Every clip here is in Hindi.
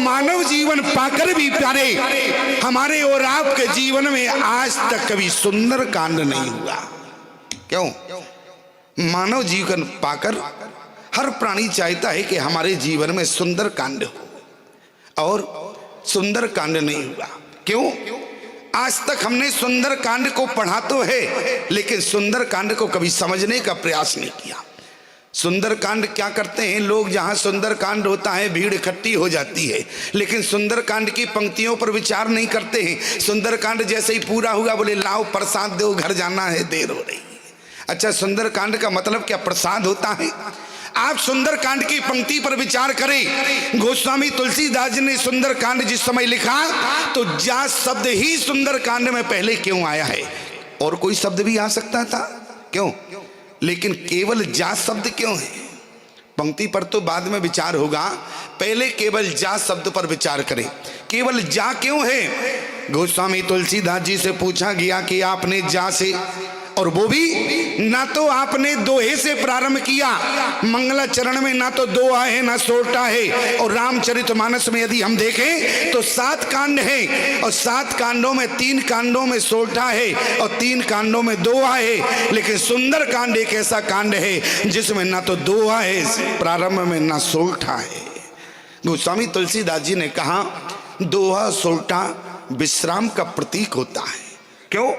मानव जीवन पाकर भी प्यारे हमारे और आपके जीवन में आज तक कभी सुंदर कांड नहीं हुआ। क्यों? मानव जीवन पाकर हर प्राणी चाहता है कि हमारे जीवन में सुंदर कांड हो, और सुंदर कांड नहीं हुआ। क्यों? आज तक हमने सुंदर कांड को पढ़ा तो है, लेकिन सुंदर कांड को कभी समझने का प्रयास नहीं किया। सुंदर कांड क्या करते हैं लोग? जहां सुंदर कांड होता है भीड़ इकट्ठी हो जाती है, लेकिन सुंदर कांड की पंक्तियों पर विचार नहीं करते हैं। सुंदर कांड जैसे ही पूरा हुआ बोले लाओ प्रसाद दो, घर जाना है, देर हो रही है। अच्छा, सुंदर कांड का मतलब क्या प्रसाद होता है? आप सुंदर कांड की पंक्ति पर विचार करें। गोस्वामी तुलसीदास जी ने सुंदर कांड जिस समय लिखा तो जा शब्द ही सुंदर कांड में पहले क्यों आया है? और कोई शब्द भी आ सकता था, क्यों? लेकिन केवल जा शब्द क्यों है? पंक्ति पर तो बाद में विचार होगा, पहले केवल जा शब्द पर विचार करें। केवल जा क्यों है? गोस्वामी तुलसीदास जी से पूछा गया कि आपने जा से, और वो भी ना तो आपने दोहे से प्रारंभ किया, मंगलाचरण में ना तो दोहा है ना सोटा है, और रामचरितमानस में यदि हम देखें तो 7 कांड हैं, और 7 कांडों में 3 कांडों में सोटा है और 3 कांडों में दोहा है। लेकिन सुंदर कांड एक ऐसा कांड है जिसमें ना तो दोहा है प्रारंभ में ना सोटा है। गोस्वामी तुलसीदास जी ने कहा दोहा सोटा विश्राम का प्रतीक होता है। क्यों?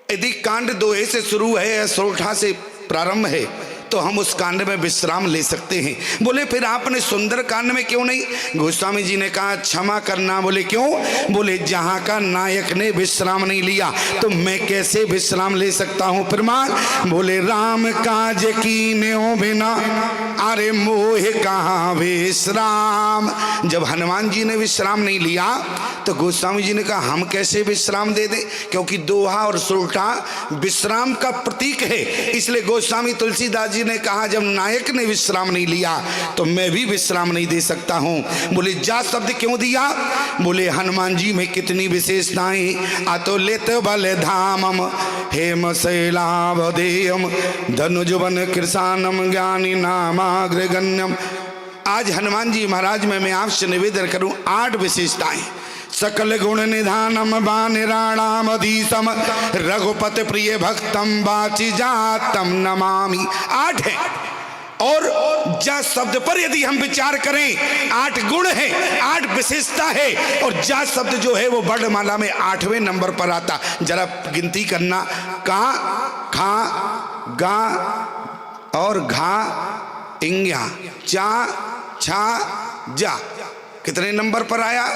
यदि कांड दोहे से शुरू है या सोठा से प्रारंभ है तो हम उस कांड में विश्राम ले सकते हैं। बोले फिर आपने सुंदर कांड में क्यों नहीं? गोस्वामी जी ने कहा क्षमा करना। बोले क्यों? बोले जहां का नायक ने विश्राम नहीं लिया तो मैं कैसे विश्राम ले सकता हूं? प्रमाण? बोले राम काज कीन्यो बिना अरे मोह कहाँ विश्राम। जब हनुमान जी ने विश्राम नहीं लिया तो गोस्वामी जी ने कहा हम कैसे विश्राम दे दें, क्योंकि दोहा और सोठा विश्राम का प्रतीक है। इसलिए गोस्वामी तुलसीदास जी ने कहा जब नायक ने विश्राम नहीं लिया तो मैं भी विश्राम नहीं दे सकता हूं। बोले जा शब्द क्यों दिया? बोले हनुमान जी में कितनी विशेषताएं। अतुलित बल धामम हेम शैलावधेयम धनुजवन कृशानम ज्ञानी नामाग्रगण्यम। आज हनुमान जी महाराज में मैं आपसे निवेदन करूं 8 विशेषताएं। सकल गुण निधानम बानिराणामधीशम रघुपति प्रिय भक्तम बाची जातम नमामि। 8 है। और जा शब्द पर यदि हम विचार करें 8 गुण है, 8 विशेषता है, और जा शब्द जो है वो वर्णमाला में 8वें नंबर पर आता। जरा गिनती करना, का खा गा और घा इंग्या चा छा जा, कितने नंबर पर आया?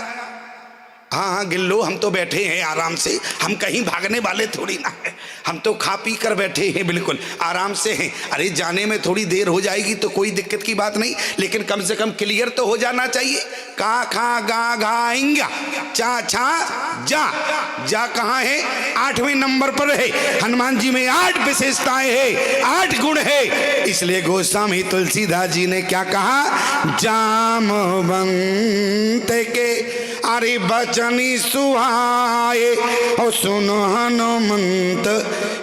हाँ गिन लो, हम तो बैठे हैं आराम से, हम कहीं भागने वाले थोड़ी ना है, हम तो खा पी कर बैठे हैं, बिल्कुल आराम से हैं। अरे जाने में थोड़ी देर हो जाएगी तो कोई दिक्कत की बात नहीं, लेकिन कम से कम क्लियर तो हो जाना चाहिए। का खा गा घा इंगा चा छा जा, जा कहाँ है? 8वें नंबर पर है। हनुमान जी में 8 विशेषताएं है, 8 गुण है। इसलिए गोस्वामी तुलसीदास जी ने क्या कहा? जामवंत के अरे बचनी सुहाए और सुनो हनुमंत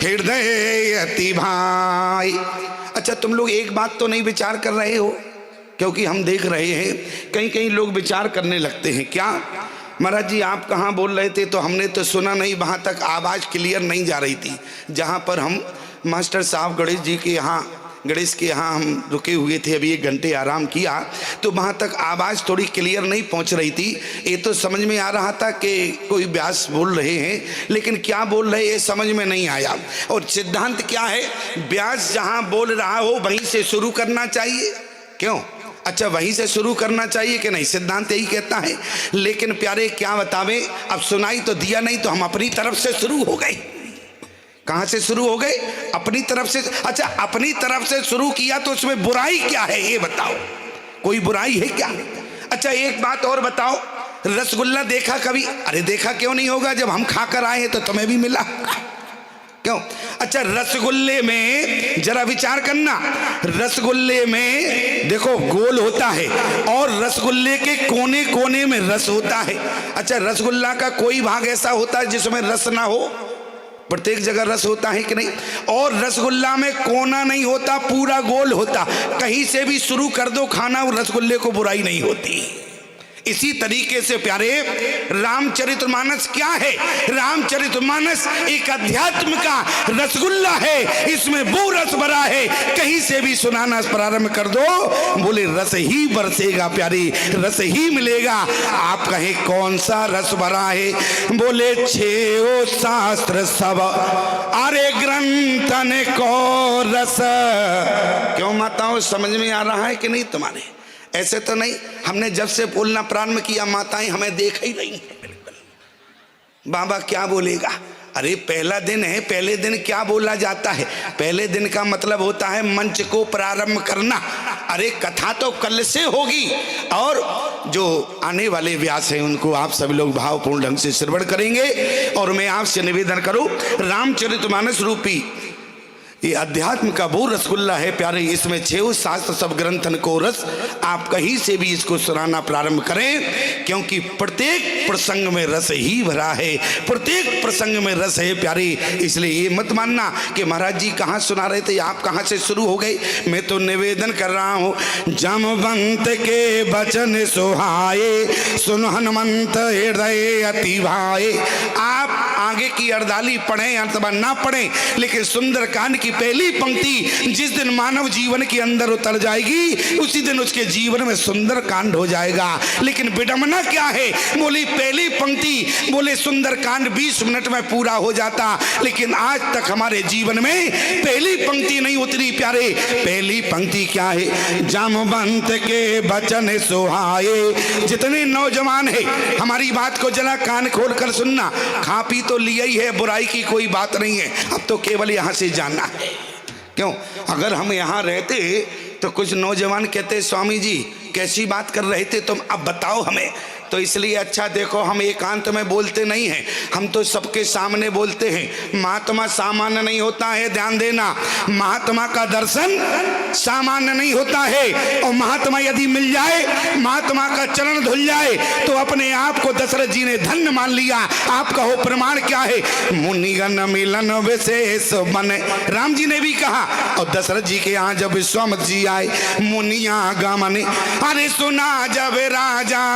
हृदय अति भाई। अच्छा तुम लोग एक बात तो नहीं विचार कर रहे हो, क्योंकि हम देख रहे हैं कहीं कहीं लोग विचार करने लगते हैं। क्या महाराज जी आप कहाँ बोल रहे थे? तो हमने तो सुना नहीं, वहाँ तक आवाज़ क्लियर नहीं जा रही थी। जहाँ पर हम मास्टर साहब गणेश जी के यहाँ, गणेश के यहाँ हम रुके हुए थे, अभी 1 घंटे आराम किया, तो वहाँ तक आवाज़ थोड़ी क्लियर नहीं पहुँच रही थी। ये तो समझ में आ रहा था कि कोई व्यास बोल रहे हैं, लेकिन क्या बोल रहे ये समझ में नहीं आया। और सिद्धांत क्या है? व्यास जहाँ बोल रहा हो वहीं से शुरू करना चाहिए। क्यों? अच्छा वहीं से शुरू करना चाहिए कि नहीं? सिद्धांत यही कहता है। लेकिन प्यारे क्या बतावे, अब सुनाई तो दिया नहीं तो हम अपनी तरफ से शुरू हो गए। कहाँ से शुरू हो गए? अपनी तरफ से। अच्छा अपनी तरफ से शुरू किया तो उसमें बुराई क्या है ये बताओ? कोई बुराई है क्या? अच्छा एक बात और बताओ, रसगुल्ला देखा कभी? अरे देखा क्यों नहीं होगा, जब हम खाकर आए हैं तो तुम्हें भी मिला। क्यों? अच्छा रसगुल्ले में जरा विचार करना, रसगुल्ले में देखो गोल होता है और रसगुल्ले के कोने कोने में रस होता है। अच्छा रसगुल्ला का कोई भाग ऐसा होता है जिसमें रस ना हो? प्रत्येक जगह रस होता है कि नहीं? और रसगुल्ला में कोना नहीं होता, पूरा गोल होता। कहीं से भी शुरू कर दो खाना और रसगुल्ले को बुराई नहीं होती। इसी तरीके से प्यारे रामचरितमानस क्या है? रामचरितमानस एक अध्यात्म का रसगुल्ला है, इसमें वो रस भरा है, कहीं से भी सुनाना प्रारंभ कर दो बोले रस ही बरसेगा प्यारी, रस ही मिलेगा। आप कहें कौन सा रस भरा है? बोले छेओ शास्त्र सब अरे ग्रंथन को रस। क्यों माताओं, समझ में आ रहा है कि नहीं तुम्हारे? ऐसे तो नहीं, हमने जब से बोलना प्रारंभ किया माताएं हमें देख ही रही हैं। बिल्कुल बाबा क्या बोलेगा? अरे पहला दिन है, पहले दिन क्या बोला जाता है? पहले दिन का मतलब होता है मंच को प्रारंभ करना। अरे कथा तो कल से होगी, और जो आने वाले व्यास हैं उनको आप सभी लोग भावपूर्ण ढंग से श्रवण करेंगे। और मैं आपसे निवेदन करूं, रामचरितमानस रूपी ये अध्यात्म का वो रसगुल्ला है प्यारे, इसमें 6 शास्त्र सब ग्रंथन को रस। आप कहीं से भी इसको सुनाना प्रारंभ करें, क्योंकि प्रत्येक प्रसंग में रस ही भरा है, प्रत्येक प्रसंग में रस है प्यारे। इसलिए ये मत मानना कि महाराज जी कहाँ सुना रहे थे, आप कहाँ से शुरू हो गए। मैं तो निवेदन कर रहा हूँ, जमवंत के वचन सुहाए, सुन हनुमंत हृदय अति भाए। आप आगे की अर्दाली पढ़ें अथवा ना पढ़ें, लेकिन सुंदरकांड की पहली पंक्ति जिस दिन मानव जीवन के अंदर उतर जाएगी, उसी दिन उसके जीवन में सुंदरकांड हो जाएगा। लेकिन विडंबना क्या है? बोली पहली पंक्ति, बोले सुंदरकांड 20 मिनट में पूरा हो जाता, लेकिन आज तक हमारे जीवन में पहली पंक्ति नहीं उतरी प्यारे। पहली पंक्ति क्या है? जामवंत के वचन सुहाए। जितने नौजवान है हमारी बात को जरा कान खोल कर सुनना, खा पी तो लिया ही है, बुराई की कोई बात नहीं है, अब तो केवल यहां से जाना है। क्यों? अगर हम यहां रहते तो कुछ नौजवान कहते स्वामी जी कैसी बात कर रहे थे तुम, अब बताओ हमें। तो इसलिए अच्छा देखो, हम एकांत में बोलते नहीं हैं, हम तो सबके सामने बोलते हैं। महात्मा सामान्य नहीं होता है, ध्यान देना, महात्मा का दर्शन सामान्य नहीं होता है। और महात्मा यदि मिल जाए, महात्मा का चरण धुल जाए, तो अपने आप को दशरथ जी ने धन्य मान लिया। आप कहो प्रमाण क्या है? मुनिगण मिलन विशेष बने, राम जी ने भी कहा। और दशरथ जी के यहाँ जब विश्वामित्र जी आए, मुनिया गमन अरे सुना जब राजा,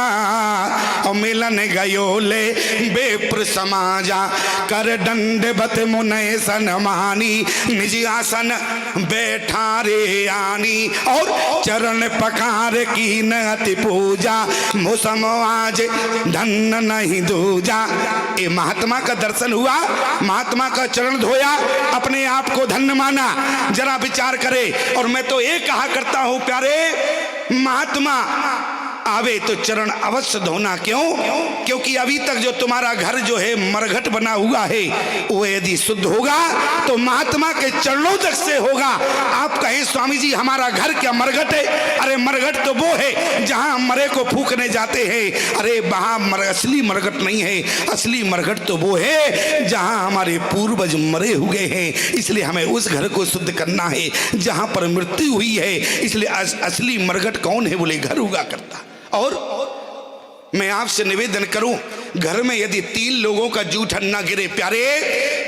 और मिलन गयो ले बेप्र समाजा, कर दंडवत मुनय सनमानी, निज आसन बैठा रे आनी, और चरण पकार की नति पूजा, मुसम आज धन नहीं दूजा। ये महात्मा का दर्शन हुआ, महात्मा का चरण धोया, अपने आप को धन्य माना। जरा विचार करे। और मैं तो ये कहा करता हूं प्यारे, महात्मा आवे तो चरण अवश्य धोना। क्यों? क्योंकि अभी तक जो तुम्हारा घर जो है मरघट बना हुआ है, वो यदि शुद्ध होगा तो महात्मा के चरणों तक से होगा। आप कहें स्वामी जी हमारा घर क्या मरघट है? अरे मरघट तो वो है जहां हम मरे को फूकने जाते हैं। अरे वहां असली मरघट नहीं है, असली मरघट तो वो है जहां हमारे पूर्वज मरे हुए हैं। इसलिए हमें उस घर को शुद्ध करना है जहां पर मृत्यु हुई है। इसलिए असली मरघट कौन है? बोले घर हुआ करता। और मैं आपसे निवेदन करूं, घर में यदि 3 लोगों का जूठन ना गिरे प्यारे,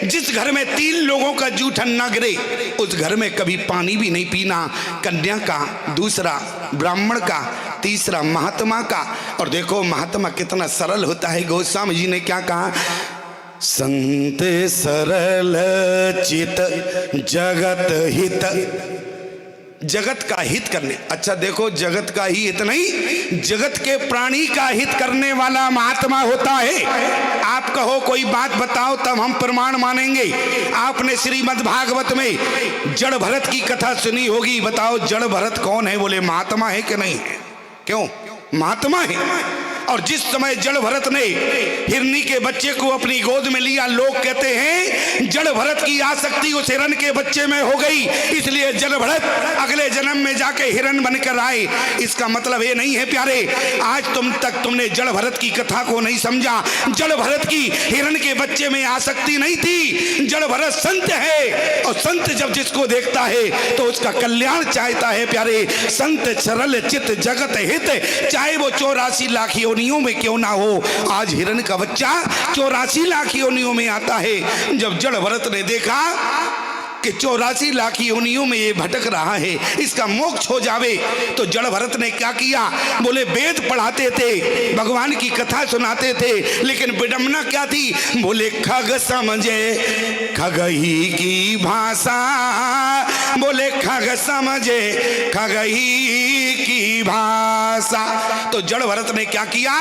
जिस घर में 3 लोगों का जूठन ना गिरे, उस घर में कभी पानी भी नहीं पीना। कन्या का, दूसरा ब्राह्मण का, तीसरा महात्मा का। और देखो महात्मा कितना सरल होता है। गोस्वामी जी ने क्या कहा? संत सरल चित जगत हित, जगत का हित करने। अच्छा देखो, जगत का ही हित नहीं, जगत के प्राणी का हित करने वाला महात्मा होता है। आप कहो कोई बात बताओ तब हम प्रमाण मानेंगे। आपने श्रीमद् भागवत में जड़ भरत की कथा सुनी होगी। बताओ जड़ भरत कौन है? बोले महात्मा है कि नहीं है? क्यों? महात्मा है। और जिस समय जड़ भरत ने हिरनी के बच्चे को अपनी गोद में लिया, लोग कहते हैं जड़ भरत की आसक्ति उस हिरण के बच्चे में हो गई, इसलिए जड़ भरत अगले जन्म में जाके हिरण बनकर आए। इसका मतलब ये नहीं है प्यारे, आज तुमने जड़ भरत की कथा को नहीं समझा। जड़ भरत की हिरण के बच्चे में आसक्ति नहीं थी। जड़ भरत संत है, और संत जब जिसको देखता है तो उसका कल्याण चाहता है प्यारे। संत सरल चित जगत हित, चाहे वो 84 लाख योनियों में क्यों ना हो। आज हिरण का बच्चा 84 लाख योनियों में आता है। जब जड़ भरत ने देखा कि 84 लाख योनियों में ये भटक रहा है, इसका मोक्ष हो जावे। तो जड़ भरत ने क्या किया, बोले वेद पढ़ाते थे, भगवान की कथा सुनाते थे, लेकिन विडंबना क्या थी, बोले खग समझे खग ही की भाषा, बोले खग समझे खग ही की भाषा। तो जड़ भरत ने क्या किया,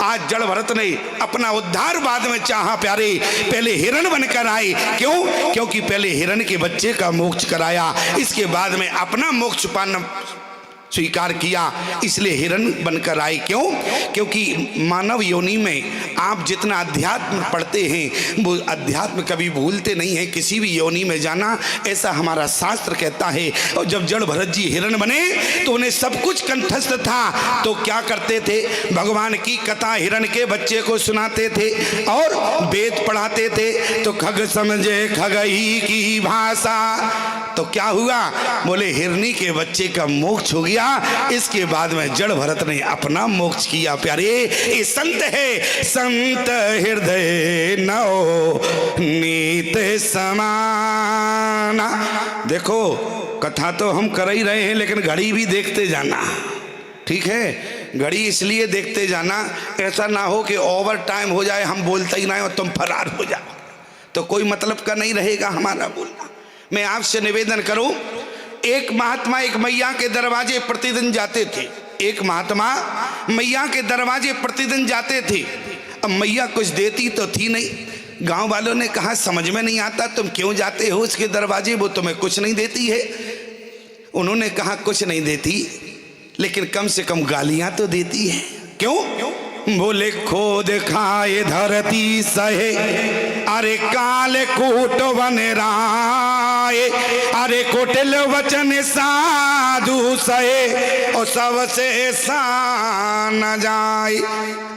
आज जड़ भरत ने अपना उद्धार बाद में चाहा प्यारे, पहले हिरण बनकर आए। क्यों? क्योंकि पहले हिरण के बच्चे का मोक्ष कराया, इसके बाद में अपना मोक्ष पाना स्वीकार किया, इसलिए हिरण बनकर आए। क्यों? क्योंकि मानव योनि में आप जितना अध्यात्म पढ़ते हैं वो अध्यात्म कभी भूलते नहीं हैं, किसी भी योनि में जाना, ऐसा हमारा शास्त्र कहता है। और जब जड़ भरत जी हिरण बने तो उन्हें सब कुछ कंठस्थ था, तो क्या करते थे, भगवान की कथा हिरण के बच्चे को सुनाते थे और वेद पढ़ाते थे। तो खग समझे खग ही की भाषा, तो क्या हुआ, बोले हिरनी के बच्चे का मोक्ष हो गया। इसके बाद में जड़ भरत ने अपना मोक्ष किया। प्यारे ये संत है, संत हृदय नौ नीत समाना। देखो कथा तो हम कर ही रहे हैं, लेकिन घड़ी भी देखते जाना, ठीक है, घड़ी इसलिए देखते जाना, ऐसा ना हो कि ओवर टाइम हो जाए, हम बोलते ही ना और तुम फरार हो जाओ, तो कोई मतलब का नहीं रहेगा हमारा बोलना। मैं आपसे निवेदन करूं, एक महात्मा एक मैया के दरवाजे प्रतिदिन जाते थे, एक महात्मा मैया के दरवाजे प्रतिदिन जाते थे। अब मैया कुछ देती तो थी नहीं, गांव वालों ने कहा समझ में नहीं आता तुम क्यों जाते हो उसके दरवाजे, वो तुम्हें कुछ नहीं देती है। उन्होंने कहा कुछ नहीं देती, लेकिन कम से कम गालियां तो देती है। क्यों? बोले खोद खाए धरती सहे, अरे काल कूट वन राय, अरे कोटिल वचन साधु सहे, और सबसे सा न जाए।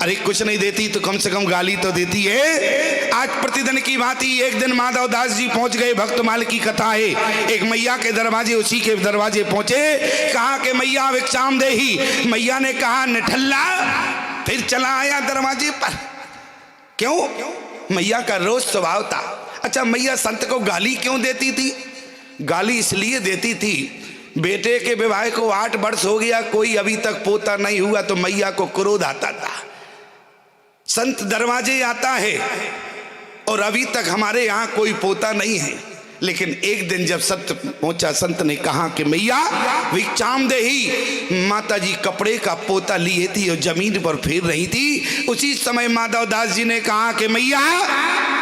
अरे कुछ नहीं देती तो कम से कम गाली तो देती है। आज प्रतिदिन की भांति एक दिन माधव दास जी पहुंच गए, भक्तमाल की कथा है, एक मैया के दरवाजे, उसी के दरवाजे पहुंचे, कहा कि मैया भिक्षाम देही। मैया ने कहा निठल्ला, फिर चला आया दरवाजे पर। क्यों? मैया का रोज स्वभाव था। अच्छा, मैया संत को गाली क्यों देती थी? गाली इसलिए देती थी, बेटे के विवाह को 8 वर्ष हो गया, कोई अभी तक पोता नहीं हुआ, तो मैया को क्रोध आता था। संत दरवाजे आता है और अभी तक हमारे यहाँ कोई पोता नहीं है, लेकिन एक दिन जब संत पहुंचा, संत ने कहा कि मैया भिक्षाम देही। माता जी कपड़े का पोता लिए थी और जमीन पर फेर रही थी। उसी समय माधव दास जी ने कहा कि मैया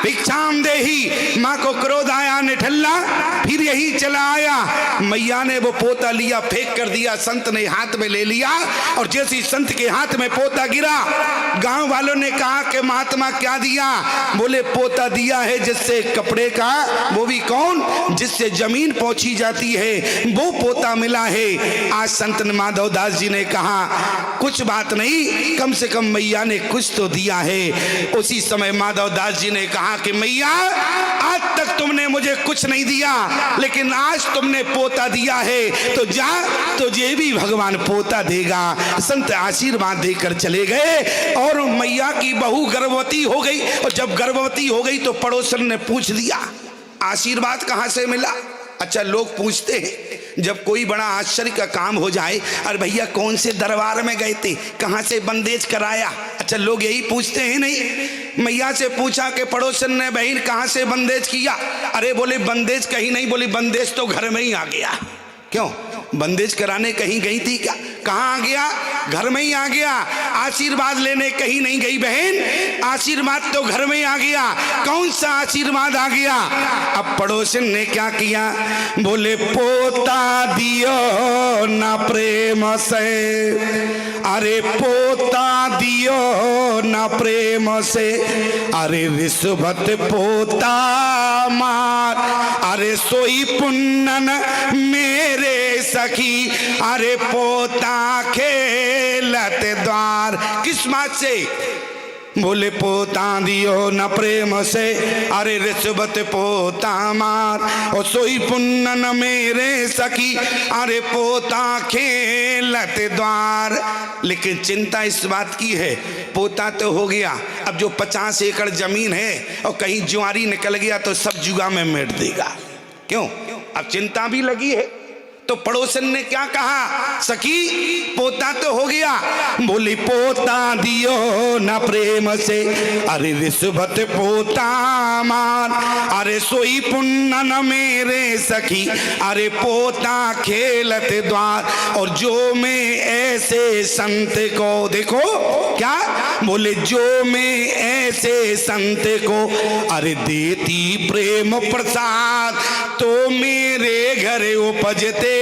भिक्षाम देही। माँ को क्रोध आया, निठल्ला, फिर यही चला आया। मैया ने वो पोता लिया, फेंक कर दिया, संत ने हाथ में ले लिया, और जैसे ही संत के हाथ में पोता गिरा, गांव वालों ने कहा कि महात्मा क्या दिया? बोले पोता दिया है जिससे कपड़े का, वो भी कौन, जिससे जमीन पहुंची जाती है, वो पोता मिला है। आज संत माधव दास जी ने कहा कुछ बात नहीं, कम से कम मैया ने कुछ तो दिया है। उसी समय माधव दास जी ने कहा कि मैया आज तक तुमने मुझे कुछ नहीं दिया, लेकिन आज तुमने पोता दिया है, तो जा, तुझे भी भगवान पोता देगा। संत आशीर्वाद देकर चले गए और मैया की बहू गर्भवती हो गई। और जब गर्भवती हो गई तो पड़ोसन ने पूछ लिया आशीर्वाद कहाँ से मिला? अच्छा, लोग पूछते हैं जब कोई बड़ा आश्चर्य का काम हो जाए, अरे भैया कौन से दरबार में गए थे, कहाँ से बंदेज कराया? अच्छा, लोग यही पूछते हैं नहीं। मैया से पूछा कि पड़ोसन ने, बहन कहाँ से बंदेज किया? अरे बोले बंदेज कहीं नहीं, बोली बंदेज तो घर में ही आ गया। क्यों? बंदेज कराने कहीं गई थी क्या? कहाँ आ गया? घर में ही आ गया। आशीर्वाद लेने कहीं नहीं गई बहन, आशीर्वाद तो घर में ही आ गया। कौन सा आशीर्वाद आ गया? अब पड़ोसन ने क्या किया? बोले पोता दियो ना प्रेम से, अरे पोता दियो ना प्रेम से, अरे रिश्वत पोता मार, अरे सोई पुन्नन मेरे सखी, अरे पोता खेलत द्वार। किस बात से? बोले पोता दियो न प्रेम से, अरे रिश्वत पोता मार, और सोई पुन्नन मेरे सखी, अरे पोता खेलत द्वार। लेकिन चिंता इस बात की है, पोता तो हो गया, अब जो 50 एकड़ जमीन है और कहीं जुआरी निकल गया तो सब जुआ में मेट देगा। क्यों? अब चिंता भी लगी है। तो पड़ोसन ने क्या कहा, सखी पोता तो हो गया। बोली पोता दियो न प्रेम से, अरे रिश्वत पोता मान, अरे सोई पुण्य न मेरे सखी, अरे पोता खेलत द्वार। और जो मैं ऐसे संत को, देखो क्या बोले, जो मैं ऐसे संत को अरे देती प्रेम प्रसाद, तो मेरे घर उपजते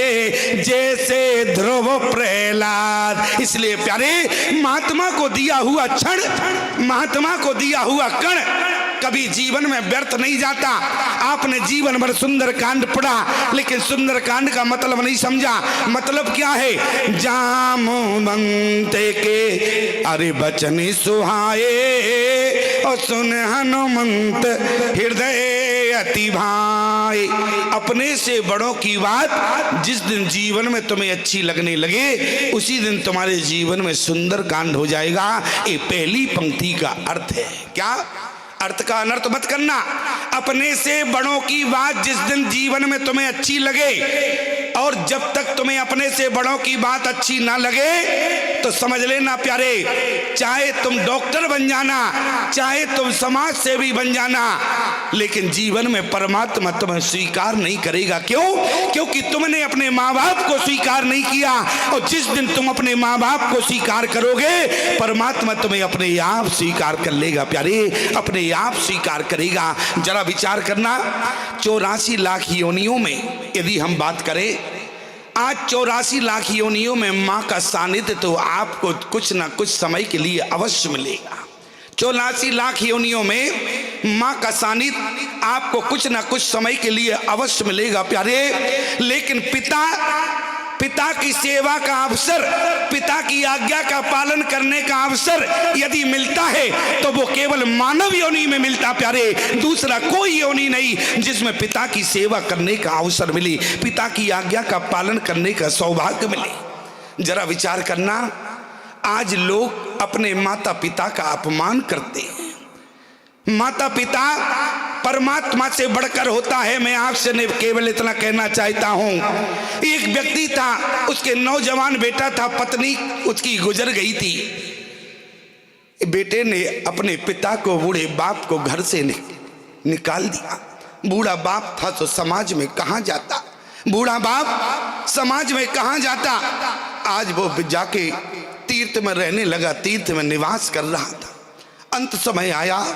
जैसे ध्रुव प्रहलाद। इसलिए प्यारे, महात्मा को दिया हुआ क्षण, महात्मा को दिया हुआ कण कभी जीवन में व्यर्थ नहीं जाता। आपने जीवन भर सुंदर कांड पढ़ा, लेकिन सुंदर कांड का मतलब नहीं समझा। मतलब क्या है? जामवंत के अरे बचन सुहाए, और सुन हनुमंत हृदय अति भाई। अपने से बड़ों की बात जिस दिन जीवन में तुम्हें अच्छी लगने लगे, उसी दिन तुम्हारे जीवन में सुंदर कांड हो जाएगा। ये पहली पंक्ति का अर्थ है। क्या अर्थ का अनर्थ मत करना। अपने से बड़ों की बात जिस दिन जीवन में तुम्हें अच्छी लगे, और जब तक तुम्हें अपने से बड़ों की बात अच्छी ना लगे, तो समझ लेना प्यारे, चाहे तुम डॉक्टर बन जाना, चाहे तुम समाज सेवी बन जाना, लेकिन जीवन में परमात्मा तुम्हें स्वीकार नहीं करेगा। क्यों? क्योंकि तुमने अपने माँ बाप को स्वीकार नहीं किया, और जिस दिन तुम अपने माँ बाप को स्वीकार करोगे, परमात्मा तुम्हें अपने आप स्वीकार कर लेगा प्यारे, अपने आप स्वीकार करेगा। जरा विचार करना, 84 लाख योनियों में यदि हम बात करें, आज 84 लाख योनियों में माँ का सानिध्य तो आपको कुछ ना कुछ समय के लिए अवश्य मिलेगा। 84 लाख योनियों में माँ का सानिध्य आपको कुछ ना कुछ समय के लिए अवश्य मिलेगा प्यारे। लेकिन पिता की सेवा का अवसर, पिता की आज्ञा का पालन करने का अवसर यदि मिलता है, तो वो केवल मानव योनि में मिलता प्यारे। दूसरा कोई योनि नहीं जिसमें पिता की सेवा करने का अवसर मिले, पिता की आज्ञा का पालन करने का सौभाग्य मिले। जरा विचार करना, आज लोग अपने माता पिता का अपमान करते हैं। माता पिता परमात्मा से बढ़कर होता है। मैं आपसे केवल इतना कहना चाहता हूं, एक व्यक्ति था, उसके नौजवान बेटा था, पत्नी उसकी गुजर गई थी। बेटे ने अपने पिता को, बूढ़े बाप को घर से निकाल दिया। बूढ़ा बाप था तो समाज में कहां जाता, बूढ़ा बाप समाज में कहां जाता। आज वो जाके तीर्थ में रहने लगा, तीर्थ में निवास कर रहा था। अंत समय आया,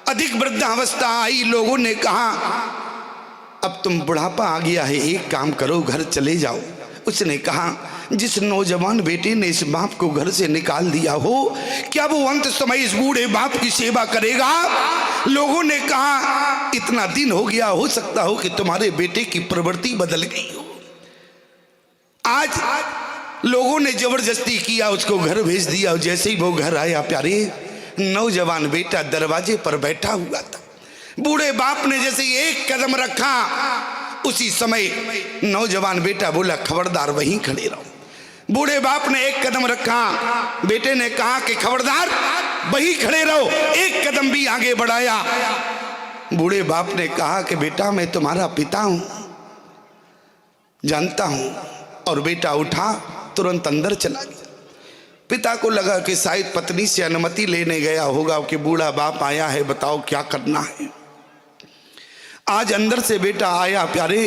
अधिक वृद्धावस्था आई, लोगों ने कहा अब तुम बुढ़ापा आ गया है, एक काम करो, घर चले जाओ। उसने कहा, जिस नौजवान बेटे ने इस बाप को घर से निकाल दिया हो, क्या वो अंत समय इस बूढ़े बाप की सेवा करेगा? लोगों ने कहा, इतना दिन हो गया, हो सकता हो कि तुम्हारे बेटे की प्रवृत्ति बदल गई हो। आज लोगों ने जबरदस्ती किया, उसको घर भेज दिया। और जैसे ही वो घर आया प्यारे, नौजवान बेटा दरवाजे पर बैठा हुआ था। बूढ़े बाप ने जैसे एक कदम रखा, उसी समय नौजवान बेटा बोला, खबरदार वहीं खड़े रहो। बूढ़े बाप ने एक कदम रखा, बेटे ने कहा कि खबरदार वहीं खड़े रहो, एक कदम भी आगे बढ़ाया। बूढ़े बाप ने कहा कि बेटा मैं तुम्हारा पिता हूं, जानता हूं। और बेटा उठा, तुरंत अंदर चला गया। पिता को लगा कि शायद पत्नी से अनुमति लेने गया होगा कि बूढ़ा बाप आया है, बताओ क्या करना है। आज अंदर से बेटा आया प्यारे,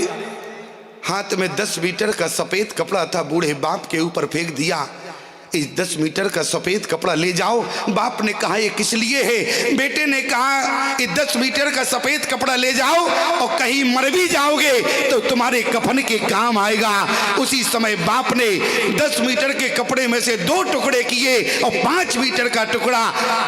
हाथ में 10 मीटर का सफेद कपड़ा था, बूढ़े बाप के ऊपर फेंक दिया। इस 10 मीटर का सफेद कपड़ा ले जाओ। बाप ने कहा, ये किस लिए है? बेटे ने कहा, ये 10 मीटर का सफेद कपड़ा ले जाओ, और कहीं मर भी जाओगे तो तुम्हारे कफन के काम आएगा। उसी समय बाप ने 10 मीटर के कपड़े में से 2 टुकड़े किए, और 5 मीटर का टुकड़ा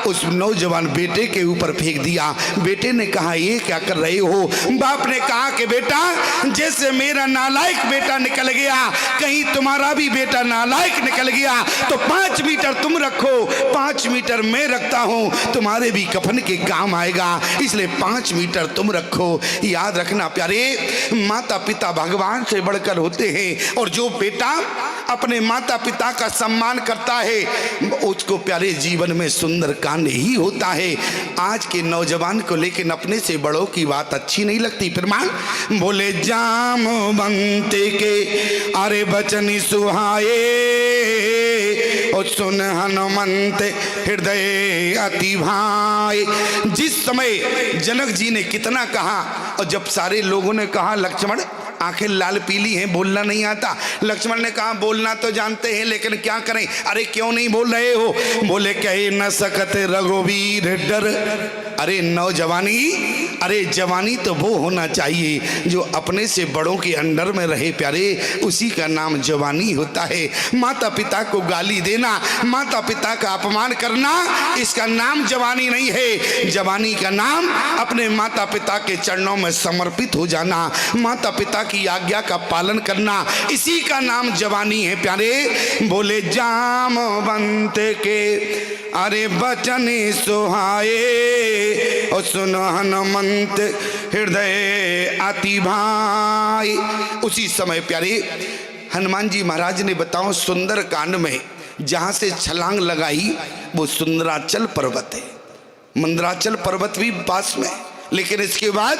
उस नौजवान बेटे के ऊपर फेंक दिया। बेटे ने कहा, ये क्या कर रहे हो? बाप ने कहा कि बेटा, जैसे मेरा नालायक बेटा निकल गया, कहीं तुम्हारा भी बेटा नालायक निकल गया, तो 5 मीटर तुम रखो, 5 मीटर मैं रखता हूं, तुम्हारे भी कफन के काम आएगा, इसलिए 5 मीटर तुम रखो। याद रखना प्यारे, माता पिता भगवान से बढ़कर होते हैं। और जो बेटा अपने माता पिता का सम्मान करता है उसको प्यारे जीवन में सुंदर कांड ही होता है। आज के नौजवान को लेकिन अपने से बड़ों की बात अच्छी नहीं लगती। प्रमाण बोले जाम बनते के अरे बचन सुहाए और सुन हनुमंत हृदय अति भाई। जिस समय जनक जी ने कितना कहा और जब सारे लोगों ने कहा लक्ष्मण आंखें लाल पीली हैं बोलना नहीं आता, लक्ष्मण ने कहा बोलना तो जानते हैं लेकिन क्या करें। अरे क्यों नहीं बोल रहे हो? बोले कहे न सकत रघुवीर डर। अरे नौजवानी, अरे जवानी तो वो होना चाहिए जो अपने से बड़ों के अंडर में रहे प्यारे, उसी का नाम जवानी होता है। माता पिता को गाली देना, माता पिता का अपमान करना, इसका नाम जवानी नहीं है। जवानी का नाम अपने माता पिता के चरणों में समर्पित हो जाना, माता पिता की आज्ञा का पालन करना, इसी का नाम जवानी है प्यारे। बोले जाम बनते के अरे बचन सुहाए और सुनो हनुमंत हृदय अति भाई। उसी समय प्यारे हनुमान जी महाराज ने बताओ सुंदर कांड में जहां से छलांग लगाई वो सुंदराचल पर्वत है। मंदराचल पर्वत भी पास में, लेकिन इसके बाद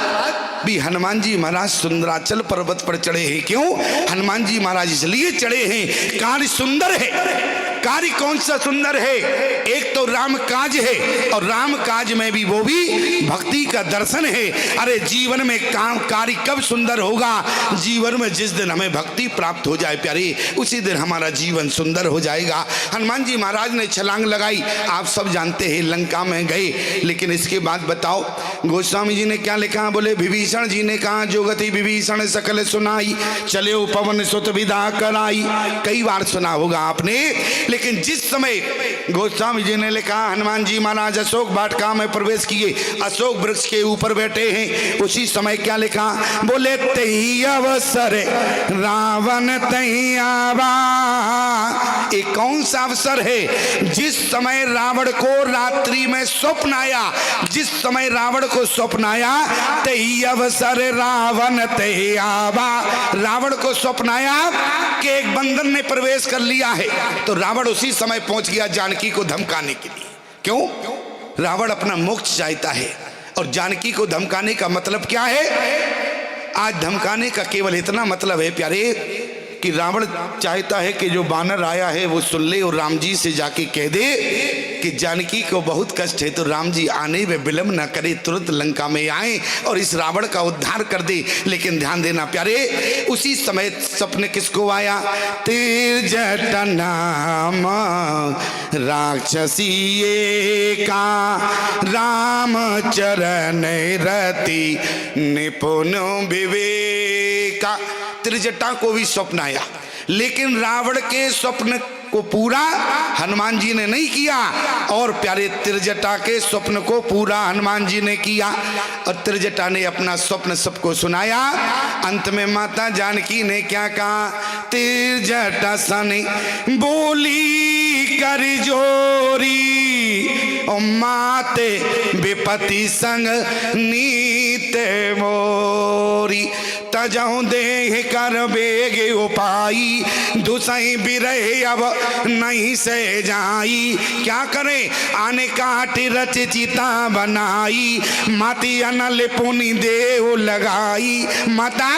भी हनुमान जी महाराज सुंदराचल पर्वत पर चढ़े हैं। क्यों हनुमान जी महाराज इसलिए चढ़े हैं, कार्य सुंदर है। कार्य कौन सा सुंदर है? एक तो राम काज है और राम काज में भी वो भी भक्ति का दर्शन है। अरे जीवन में काम कार्य कब सुंदर होगा? जीवन में जिस दिन हमें भक्ति प्राप्त हो जाए प्यारे, उसी दिन हमारा जीवन सुंदर हो जाएगा। हनुमान जी महाराज ने छलांग लगाई, आप सब जानते हैं लंका में गए। लेकिन इसके बाद बताओ गोस्वामी जी ने क्या लिखा? बोले विभीषण जी ने कहा जो गति विभीषण सकल सुनाई, चले पवन सुत विदा कराई। कई बार सुना होगा आपने, लेकिन जिस समय गोस्वामी जी ने लिखा हनुमान जी महाराज अशोक वाटिका में प्रवेश किए, अशोक वृक्ष के ऊपर बैठे हैं, उसी समय क्या लिखा? बोले तही अवसर रावण तही आवा। एक कौन सा अवसर है? जिस समय रावण को रात्रि में स्वप्न आया, जिस समय रावण को स्वप्न आया, तही अवसर रावण तही आवा। रावण को स्वप्न आया कि एक बंदर ने प्रवेश कर लिया है, तो रावण उसी समय पहुंच गया जानकी को धमकाने के लिए। क्यों? रावण अपना मोक्ष चाहता है और जानकी को धमकाने का मतलब क्या है? आज धमकाने का केवल इतना मतलब है प्यारे कि रावण चाहता है कि जो बानर आया है वो सुन ले और राम जी से जाके कह दे कि जानकी को बहुत कष्ट है, तो राम जी आने में विलंब न करे, तुरंत लंका में आए और इस रावण का उद्धार कर दे। लेकिन ध्यान देना प्यारे, उसी समय सपने किसको आया? तिरजट नाम राक्षसी का राम चरण रति निपुण विवेका। त्रिजटा को भी स्वप्न आया, लेकिन रावण के स्वप्न को पूरा हनुमान जी ने नहीं किया और प्यारे त्रिजटा के स्वप्न को पूरा हनुमान जी ने किया। और त्रिजटा ने अपना स्वप्न सबको सुनाया। अंत में माता जानकी ने क्या कहा? त्रिजटा सने बोली कर जोरी ओ माते विपति संग नीत मोरी। तजहु देह कर बेगे उपाई दुसई बिरहे अब नहीं से जाई। क्या करे? आने काटी रच चिता बनाई माती अनल पुनि देव लगाई। माता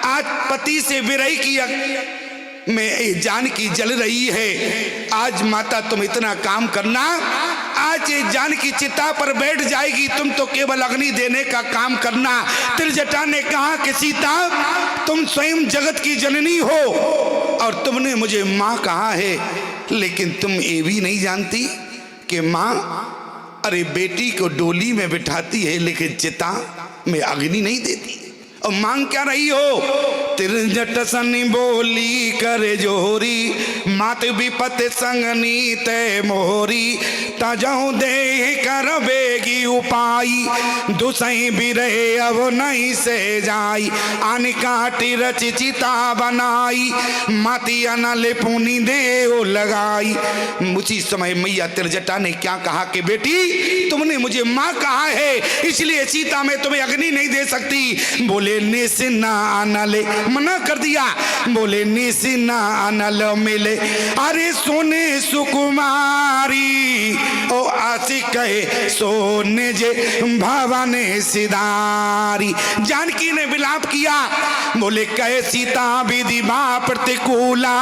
आज पति से विरह की में जानकी जल रही है। आज माता तुम इतना काम करना, आज ये जानकी चिता पर बैठ जाएगी, तुम तो केवल अग्नि देने का काम करना। त्रिजटा ने कहा कि सीता तुम स्वयं जगत की जननी हो और तुमने मुझे माँ कहा है, लेकिन तुम ये भी नहीं जानती कि माँ अरे बेटी को डोली में बिठाती है लेकिन चिता में अग्नि नहीं देती। और मांग क्या रही हो? त्रिजट सनी बोली करे जोरी मात विपत संग नीत मोरी। तजहु दे कर बेगी उपाई दुसई बिरहे अब नहीं से जाई। आन काटी रच चिता बनाई माती अनल पुनि देव लगाई। उसी समय मैया त्रिजटा ने क्या कहा कि बेटी तुमने मुझे माँ कहा है, इसलिए सीता में तुम्हें अग्नि नहीं दे सकती। बोले निस नानले मना कर दिया। बोले निसिना अनल मिले अरे सोने सुकुमारी ओ आसी कहे सोने जे भवाने सिदारी। जानकी ने विलाप किया, बोले कहे सीता विधि बा प्रतिकूला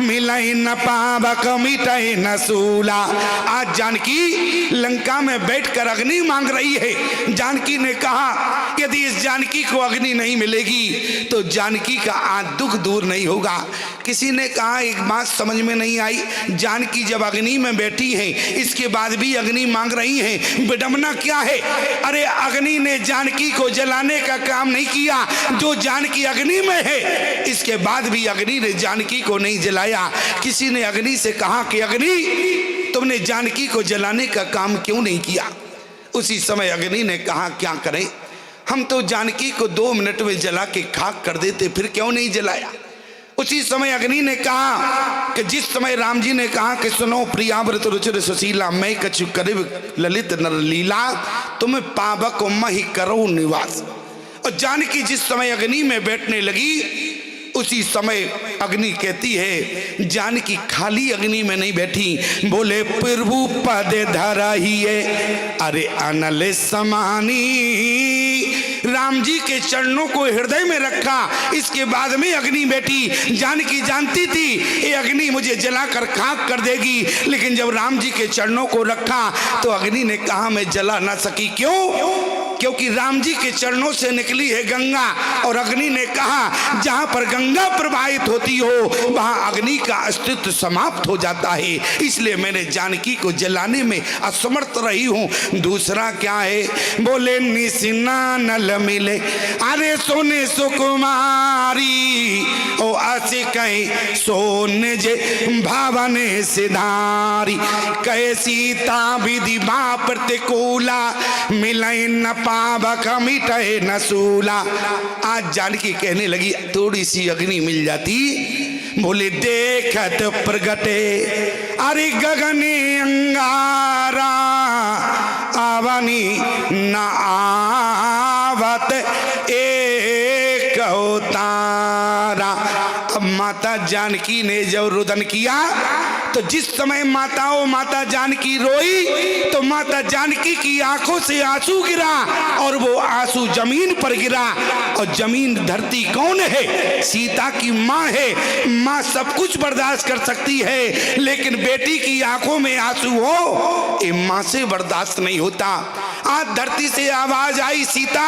मिलई न पावक मिटई न सूला। आज जानकी लंका में बैठकर अग्नि मांग रही है। जानकी ने कहा यदि इस जानकी को अग्नि नहीं मिलेगी तो जानकी का आज दुख दूर नहीं होगा। किसी ने कहा एक बात समझ में नहीं आई, जानकी जब अग्नि में बैठी है इसके बाद भी अग्नि मांग रही है, विडंबना क्या है? अरे अग्नि ने जानकी को जलाने का काम नहीं किया, जो जानकी अग्नि में है इसके बाद भी अग्नि ने जानकी को नहीं जलाया। किसी ने अग्नि से कहा कि अग्नि तुमने जानकी को जलाने का काम क्यों नहीं किया? उसी समय अग्नि ने कहा क्या करें, हम तो जानकी को 2 मिनट में जला के खाक कर देते, फिर क्यों नहीं जलाया? उसी समय अग्नि ने कहा कि जिस समय राम जी ने कहा कि सुनो प्रियाव्रत रुचिर सुशीला मैं कछु करिब ललित नर लीला तुम्हें पावक मही करो निवास। और जानकी जिस समय अग्नि में बैठने लगी उसी समय अग्नि कहती है, जानकी खाली अग्नि में नहीं बैठी, बोले प्रभु पद धरा ही है अरे अनल समानी। राम जी के चरणों को हृदय में रखा, इसके बाद में अग्नि बैठी। जानकी जानती थी ये अग्नि मुझे जलाकर खाक कर देगी, लेकिन जब राम जी के चरणों को रखा तो अग्नि ने कहा मैं जला ना सकी। क्यों? क्योंकि राम जी के चरणों से निकली है गंगा, और अग्नि ने कहा जहां पर गंगा प्रवाहित होती हो वहां अग्नि का अस्तित्व समाप्त हो जाता है, इसलिए मैंने जानकी को जलाने में असमर्थ रही हूं। दूसरा क्या है? बोले निसिना नल मिले अरे सोने सुकुमारी ओ आसे कहे सोने जे भावने सिधारी। कहे सीता विधि बा प्रतिकूला मिलई न पावक मिटै न सूला। आज जानकी कहने लगी थोड़ी सी अग्नि मिल जाती। बोले देखत प्रगटे अरे गगने अंगारा आवनी न आवत एक तारा। अब माता जानकी ने जब रुदन किया तो जिस समय माता जानकी रोई तो माता जानकी की आंखों से आंसू गिरा और वो आंसू जमीन पर गिरा। और जमीन धरती कौन है? सीता की माँ है। माँ सब कुछ बर्दाश्त कर सकती है, लेकिन बेटी की आंखों में आंसू हो ये माँ से बर्दाश्त नहीं होता। आज धरती से आवाज आई, सीता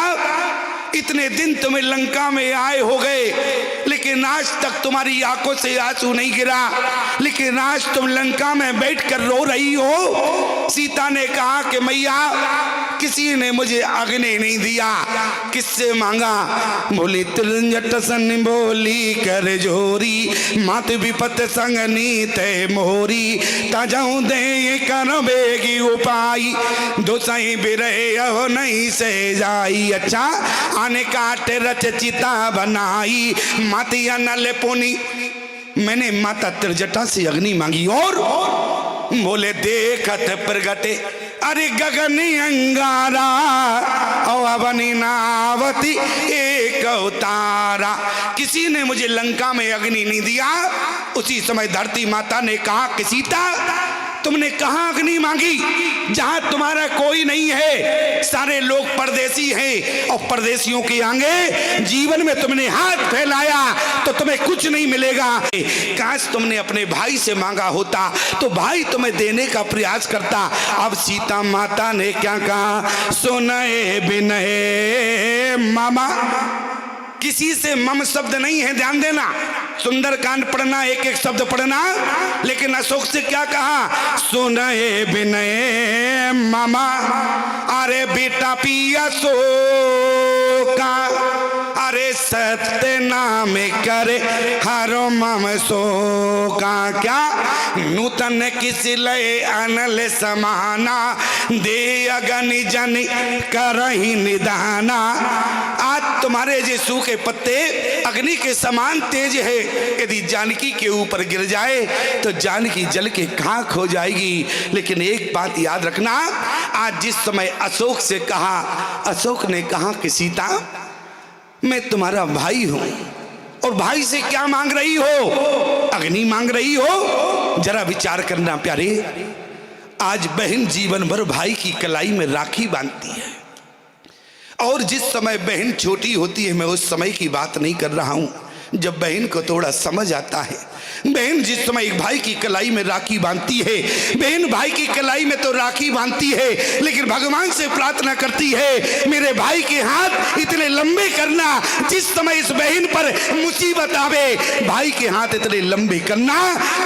इतने दिन तुम्हें लंका में आए हो गए, लेकिन आज तक तुम्हारी आंखों से आंसू नहीं गिरा, लेकिन आज तुम लंका में बैठकर रो रही हो। सीता ने कहा कि मैया किसी ने मुझे अग्नि नहीं दिया, किससे मांगा? बोली तिरंजट सन बोली कर जोरी मात विपत संग नीत मोरी तजाऊ दे कर बेगी उपाई दोसाई बिरहे हो नहीं से जाई। अच्छा आने काट रच चिता बनाई मातिया नल पुनी। मैंने माता त्रिजटा से अग्नि मांगी और बोले देखत प्रगटे अरे गगनी अंगारा अवनी नावती एक अवतारा। किसी ने मुझे लंका में अग्नि नहीं दिया। उसी समय धरती माता ने कहा कि सीता तुमने कहाँ अग्नि मांगी? जहां तुम्हारा कोई नहीं है, सारे लोग परदेसी हैं और परदेसियों के आगे जीवन में तुमने हाथ फैलाया तो तुम्हें कुछ नहीं मिलेगा। काश तुमने अपने भाई से मांगा होता तो भाई तुम्हें देने का प्रयास करता। अब सीता माता ने क्या कहा? सुनए बिनए मामा। किसी से मम शब्द नहीं है, ध्यान देना। सुंदरकांड पढ़ना, एक एक शब्द पढ़ना, लेकिन अशोक से क्या कहा? सुनए बिनए मामा अरे बेटा पिया सो का अरे सत्य नाम करे हरो मम सो का। क्या नूतन किस लय अनल समाना दे अगनि जन करही निदाना। आज तुम्हारे जे सूखे पत्ते अग्नि के समान तेज है, यदि जानकी के ऊपर गिर जाए तो जानकी जल के खाक हो जाएगी। लेकिन एक बात याद रखना, आज जिस समय अशोक से कहा, अशोक ने कहा कि सीता मैं तुम्हारा भाई हूं, और भाई से क्या मांग रही हो? अग्नि मांग रही हो? जरा विचार करना प्यारे। आज बहन जीवन भर भाई की कलाई में राखी बांधती है, और जिस समय बहन छोटी होती है, मैं उस समय की बात नहीं कर रहा हूं, जब बहन को थोड़ा समझ आता है। बहन जिस समय एक भाई की कलाई में राखी बांधती है, बहन भाई की कलाई में तो राखी बांधती है, लेकिन भगवान से प्रार्थना करती है मेरे भाई के हाथ इतने लंबे करना, जिस समय इस बहन पर मुसीबत आवे, भाई के हाथ इतने लंबे करना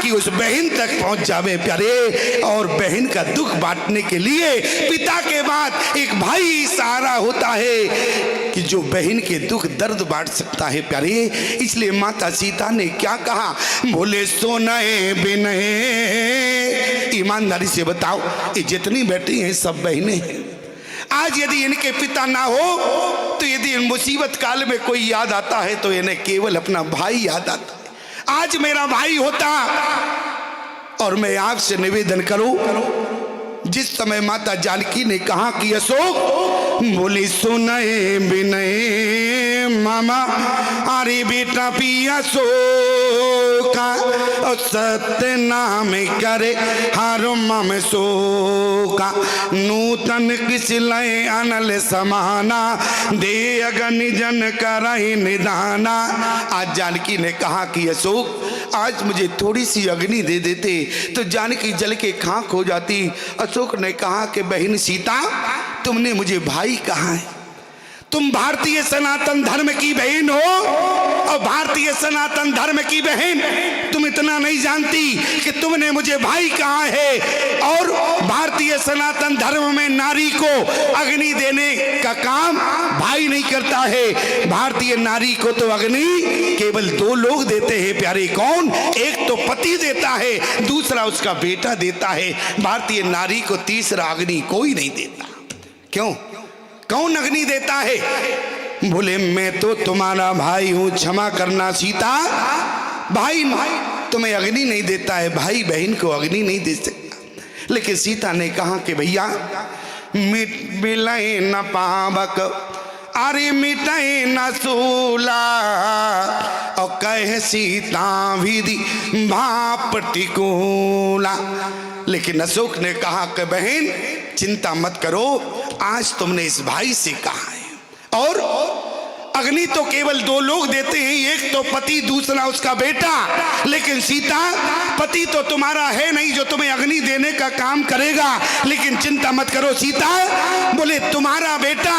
कि उस बहन तक पहुंच जावे प्यारे। और बहन का दुख बांटने के लिए पिता के बाद एक भाई सहारा होता है कि जो बहन के दुख दर्द बांट सकता है प्यारे। इसलिए माता सीता ने क्या कहा? बोले सोने बिनहे। ईमानदारी से बताओ, ये जितनी बैठी हैं सब बहनें हैं। आज यदि इनके पिता ना हो, तो यदि इन मुसीबत काल में कोई याद आता है तो इन्हें केवल अपना भाई याद आता है। आज मेरा भाई होता, और मैं आपसे निवेदन करूं, जिस समय माता जानकी ने कहा कि अशोक, बोली सुनए बिनए मामा, अरे बेटा पिया सो का, और सत्य नाम करे हर मम सो का, नूतन किस लय अनल समाना, दे अगनि जन करहि निदाना। आज जानकी ने कहा कि अशोक, आज मुझे थोड़ी सी अग्नि दे देते तो जानकी जल के खाक हो जाती। अशोक ने कहा कि बहन सीता, तुमने मुझे भाई कहा है, तुम भारतीय सनातन धर्म की बहन हो, और भारतीय सनातन धर्म की बहन तुम इतना नहीं जानती कि तुमने मुझे भाई कहा है। और भारतीय सनातन धर्म में नारी को अग्नि देने का काम भाई नहीं करता है। भारतीय नारी को तो अग्नि केवल दो लोग देते हैं प्यारे। कौन? एक तो पति देता है, दूसरा उसका बेटा देता है। भारतीय नारी को तीसरा अग्नि कोई नहीं देता। क्यों? कौन अग्नि देता है? बोले मैं तो तुम्हारा भाई हूं, क्षमा करना सीता, भाई तुम्हें अग्नि नहीं देता है, भाई बहन को अग्नि नहीं दे सकता। लेकिन सीता ने कहा कि भैया मिलए न पावक, अरे मिटाए न सूला, और कह सीता विधि भाप टिकोला। लेकिन अशोक ने कहा कि बहन चिंता मत करो, आज तुमने इस भाई से कहा है, और अग्नि तो केवल दो लोग देते हैं, एक तो पति, दूसरा उसका बेटा। लेकिन सीता, पति तो तुम्हारा है नहीं जो तुम्हें अग्नि देने का काम करेगा। लेकिन चिंता मत करो सीता, बोले तुम्हारा बेटा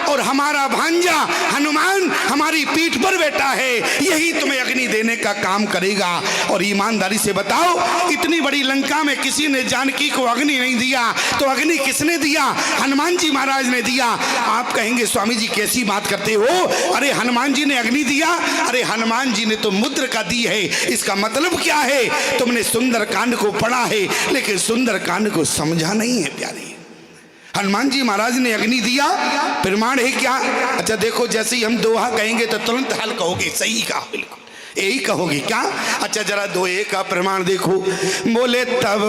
और हमारा भांजा हनुमान हमारी पीठ पर बैठा है, यही तुम्हें अग्नि देने का काम करेगा। और ईमानदारी से बताओ, इतनी बड़ी लंका में किसी ने जानकी को अग्नि नहीं दिया, तो अग्नि किसने दिया? हनुमान जी महाराज ने दिया। आप कहेंगे स्वामी जी कैसी बात करते हो, अरे हनुमान जी ने अग्नि दिया? अरे हनुमान जी ने तो मुद्र का दी है। इसका मतलब क्या है? तुमने सुंदर कांड को पढ़ा है, लेकिन सुंदर कांड को समझा नहीं है प्यारे। हनुमान जी महाराज ने अग्नि दिया, प्रमाण है क्या? अच्छा देखो, जैसे ही हम दोहा कहेंगे तो तुरंत हल कहोगे, सही कहा, बिल्कुल यही कहोगे क्या? अच्छा जरा दोहे का प्रमाण देखो। बोले तब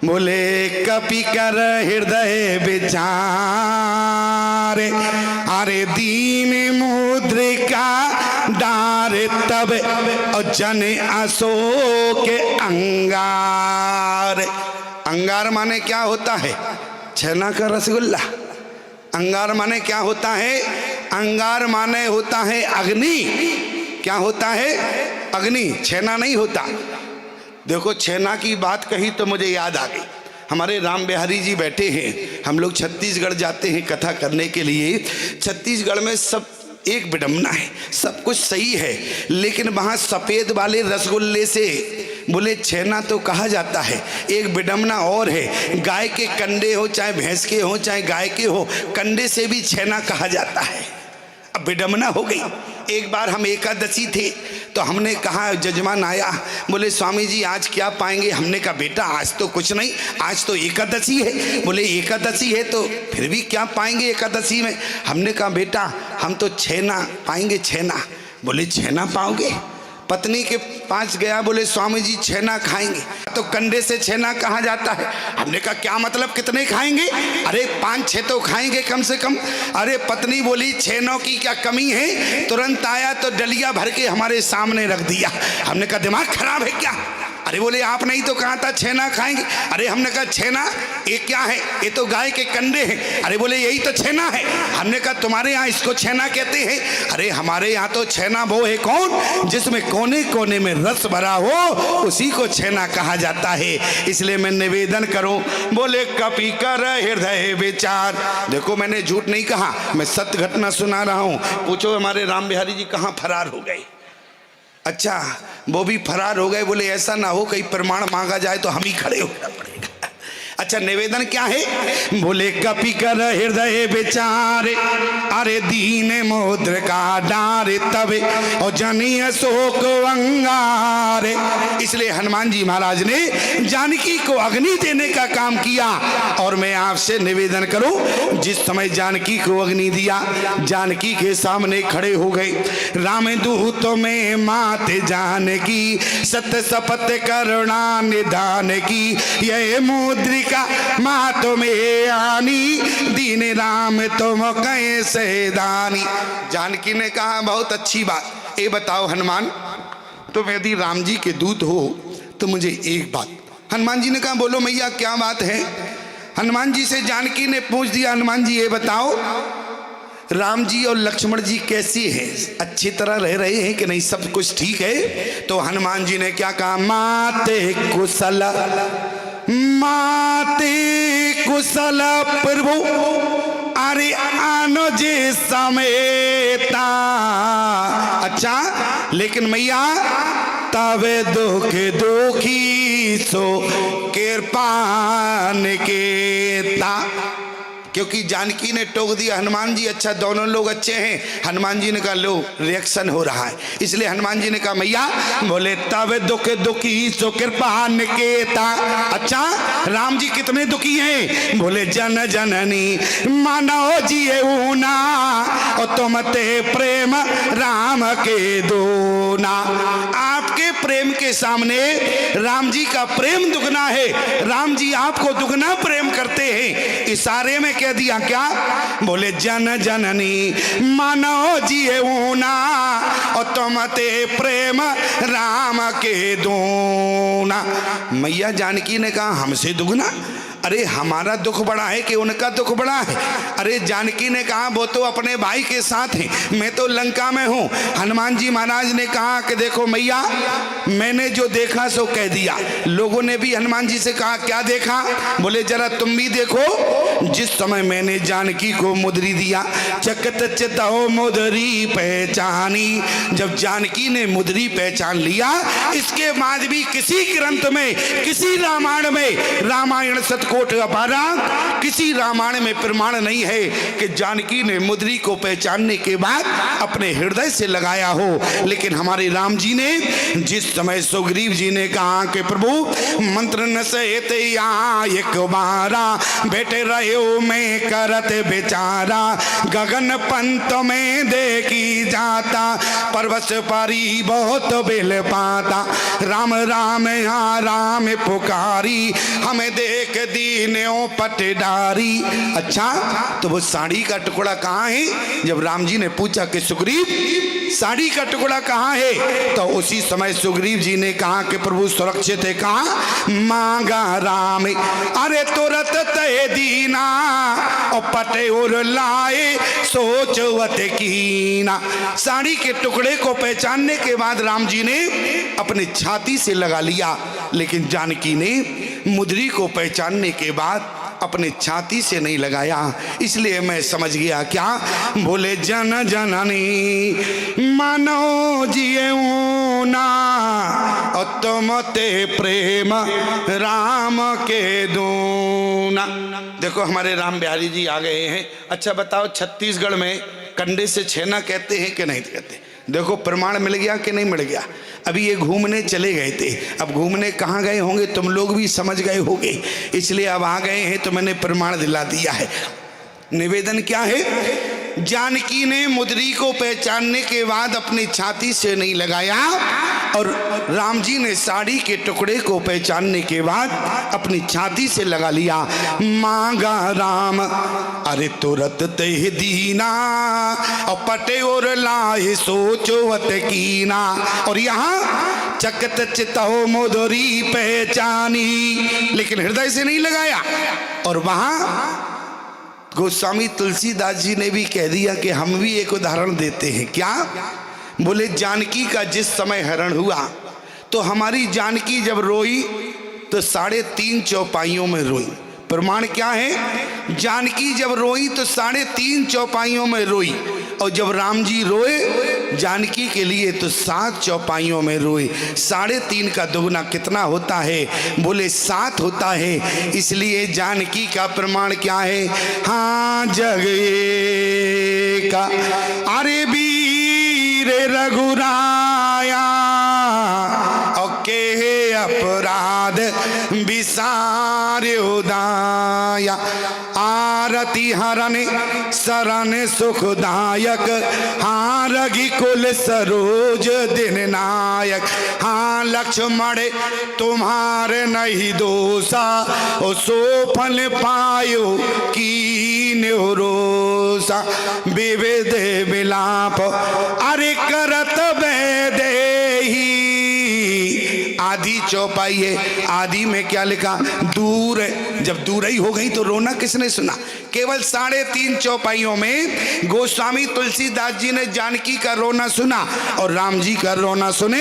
बोले कपि कर हृदय विचारे, अरे दीन मुद्रिका डार, तब और जन अशोक अंगार। अंगार माने क्या होता है? छेना का रसगुल्ला। अंगार माने क्या होता है? अंगार माने होता है अग्नि। क्या होता है? अग्नि, छेना नहीं होता। देखो छेना की बात कही तो मुझे याद आ गई, हमारे राम बिहारी जी बैठे हैं, हम लोग छत्तीसगढ़ जाते हैं कथा करने के लिए। छत्तीसगढ़ में सब एक विडम्बना है, सब कुछ सही है, लेकिन वहाँ सफ़ेद वाले रसगुल्ले से बोले छेना तो कहा जाता है। एक विडम्बना और है, गाय के कंडे हो, चाहे भैंस के हो, चाहे गाय के हो, कंडे से भी छेना कहा जाता है। अब विडम्बना हो गई। एक बार हम एकादशी थे तो हमने कहा, जजमान आया, बोले स्वामी जी आज क्या पाएंगे? हमने कहा बेटा आज तो कुछ नहीं, आज तो एकादशी है। बोले एकादशी है तो फिर भी क्या पाएंगे एकादशी में? हमने कहा बेटा हम तो छेना पाएंगे, छेना। बोले छेना पाओगे? पत्नी के पास गया, बोले स्वामी जी छेना खाएंगे? तो कंडे से छेना कहा जाता है। हमने कहा क्या मतलब, कितने खाएंगे? अरे 5-6 तो खाएंगे कम से कम। अरे पत्नी बोली छेनों की क्या कमी है? तुरंत आया तो डलिया भर के हमारे सामने रख दिया। हमने कहा दिमाग खराब है क्या? अरे बोले आप नहीं तो कहा था छेना खाएंगे। अरे हमने कहा छेना ये क्या है? ये तो गाय के कंडे हैं। अरे बोले यही तो छेना है। हमने कहा तुम्हारे यहाँ इसको छेना कहते हैं? अरे हमारे यहाँ तो छेना वो है कौन जिसमें कोने कोने में रस भरा हो, उसी को छेना कहा जाता है। इसलिए मैं निवेदन करूं, बोले कपि कर हृदय विचार। देखो मैंने झूठ नहीं कहा, मैं सत्य घटना सुना रहा हूं। पूछो हमारे राम बिहारी जी कहाँ फरार हो गए? अच्छा वो भी फरार हो गए। बोले ऐसा ना हो कहीं प्रमाण मांगा जाए तो हम ही खड़े होना पड़ेगा। अच्छा निवेदन क्या है? बोले कपि कर हृदय विचार, अरे दीन मोद्र का डारे तबे और जनीय शोक अंगारे। इसलिए हनुमान जी महाराज ने जानकी को अग्नि देने का काम किया। और मैं आपसे निवेदन करूं, जिस समय जानकी को अग्नि दिया, जानकी के सामने खड़े हो गए। राम दूत में माते जानकी, सत्य शपथ करुणा निधान की, यह मुद्रिका माँ तुम्हें आनी, दीन राम तुम कैसे दानी। जानकी ने कहा बहुत अच्छी बात। ये बताओ हनुमान, तुम यदि राम जी के दूत हो तो मुझे एक बात। हनुमान जी ने कहा बोलो मैया क्या बात है? हनुमान जी से जानकी ने पूछ दिया, हनुमान जी ये बताओ राम जी और लक्ष्मण जी कैसे हैं? अच्छी तरह रह रहे हैं कि नहीं? सब कुछ ठीक है? तो हनुमान जी ने क्या कहा? माते कुशल, माते कुशल प्रभु, अरे अनुज समेता। अच्छा लेकिन मैया तब दुख दुखी सो कृपान केता। क्योंकि जानकी ने टोक दिया हनुमान जी अच्छा दोनों लोग अच्छे हैं। हनुमान जी ने कहा लो रिएक्शन हो रहा है। इसलिए हनुमान जी ने कहा मैया, बोले तब दुख दुखी सो कृपा निकेता। अच्छा राम जी कितने दुखी हैं? बोले जन जननी मानो जिए ऊना, और तुम ते प्रेम राम के दोना। आपके प्रेम के सामने राम जी का प्रेम दुगना है। राम जी आपको दुगना प्रेम करते हैं। इशारे में कह दिया क्या? बोले जन जननी मानो जिए ऊना, और तुम ते प्रेम राम के दोना। मैया जानकी ने कहा हमसे दुगना? अरे हमारा दुख बड़ा है कि उनका दुख बड़ा है? अरे जानकी ने कहा वो तो अपने भाई के साथ हैं, मैं तो लंका में हूँ। हनुमान जी महाराज ने कहा कि देखो मैया मैंने जो देखा सो कह दिया। लोगों ने भी हनुमान जी से कहा क्या देखा? बोले जरा तुम भी देखो। जिस समय मैंने जानकी को मुद्री दिया, चकत चितौ मुद्री पहचानी। जब जानकी ने मुद्री पहचान लिया, इसके बाद भी किसी ग्रंथ में, किसी रामायण में, रामायण सतकोट अपारा, किसी रामायण में प्रमाण नहीं है कि जानकी ने मुद्री को पहचानने के बाद अपने हृदय से लगाया हो। लेकिन हमारे राम जी ने जिस समय सुग्रीव जी ने कहा कि प्रभु मंत्र न सहित यहाँ एक बारा, बेटे रहे में करत बेचारा, गगन पंत में देखी जाता, परवश पारी बहुत बेल पाता, राम राम यहाँ राम पुकारी, हमें देख दीनों पटडारी। अच्छा तो वो साड़ी का टुकड़ा कहाँ है? जब राम जी ने पूछा कि सुग्रीव साड़ी का टुकड़ा कहाँ है, तो उसी समय सुग्रीव जी ने कहा कि प्रभु सुरक्षित है। कहाँ? मांगा राम, अरे तुरंत तय दीना, और पटे और लाए सोचवत कीना। साड़ी के टुकड़े को पहचानने के बाद राम जी ने अपनी छाती से लगा लिया, लेकिन जानकी ने मुद्री को पहचानने के बाद अपने छाती से नहीं लगाया। इसलिए मैं समझ गया क्या? बोले जन जननी मानो जिए ना, और तुम ते प्रेम राम के दूना। देखो हमारे राम बिहारी जी आ गए हैं। अच्छा बताओ छत्तीसगढ़ में कंडे से छेना कहते हैं कि नहीं कहते? देखो प्रमाण मिल गया कि नहीं मिल गया? अभी ये घूमने चले गए थे, अब घूमने कहाँ गए होंगे तुम लोग भी समझ गए होंगे, इसलिए अब आ गए हैं तो मैंने प्रमाण दिला दिया है। निवेदन क्या है? जानकी ने मुद्री को पहचानने के बाद अपनी छाती से नहीं लगाया, और राम जी ने साड़ी के टुकड़े को पहचानने के बाद अपनी छाती से लगा लिया। मांगा राम अरे तुरत तह दीना और पटे और लाए सोचोवत कीना। और यहाँ चकत चितो मोदरी पहचानी, लेकिन हृदय से नहीं लगाया। और वहां गोस्वामी तुलसीदास जी ने भी कह दिया कि हम भी एक उदाहरण देते हैं। क्या? बोले जानकी का जिस समय हरण हुआ तो हमारी जानकी जब रोई तो 3.5 चौपाइयों में रोई। प्रमाण क्या है? जानकी जब रोई तो 3.5 चौपाइयों में रोई, और जब राम जी रोए जानकी के लिए तो 7 चौपाइयों में रोए। 3.5 का दुगना कितना होता है? बोले 7 होता है। इसलिए जानकी का प्रमाण क्या है? हाँ जग का अरे वीर रघुराया और के अपराध विसार उदाया। आरती हरण शरण सुखदायक, हाँ रघुकुल सरोज दिन नायक। हाँ लक्ष्मण तुम्हारे नहीं दोषा, ओ सो फल पायो कीन रोसा। विविध विलाप अरे करत वैदेही। आदि चौपाई है। आदि में क्या लिखा? दूर है। जब दूर ही हो गई तो रोना किसने सुना? केवल 3.5 चौपाइयों में गोस्वामी तुलसीदास जी ने जानकी का रोना सुना और राम जी का रोना सुने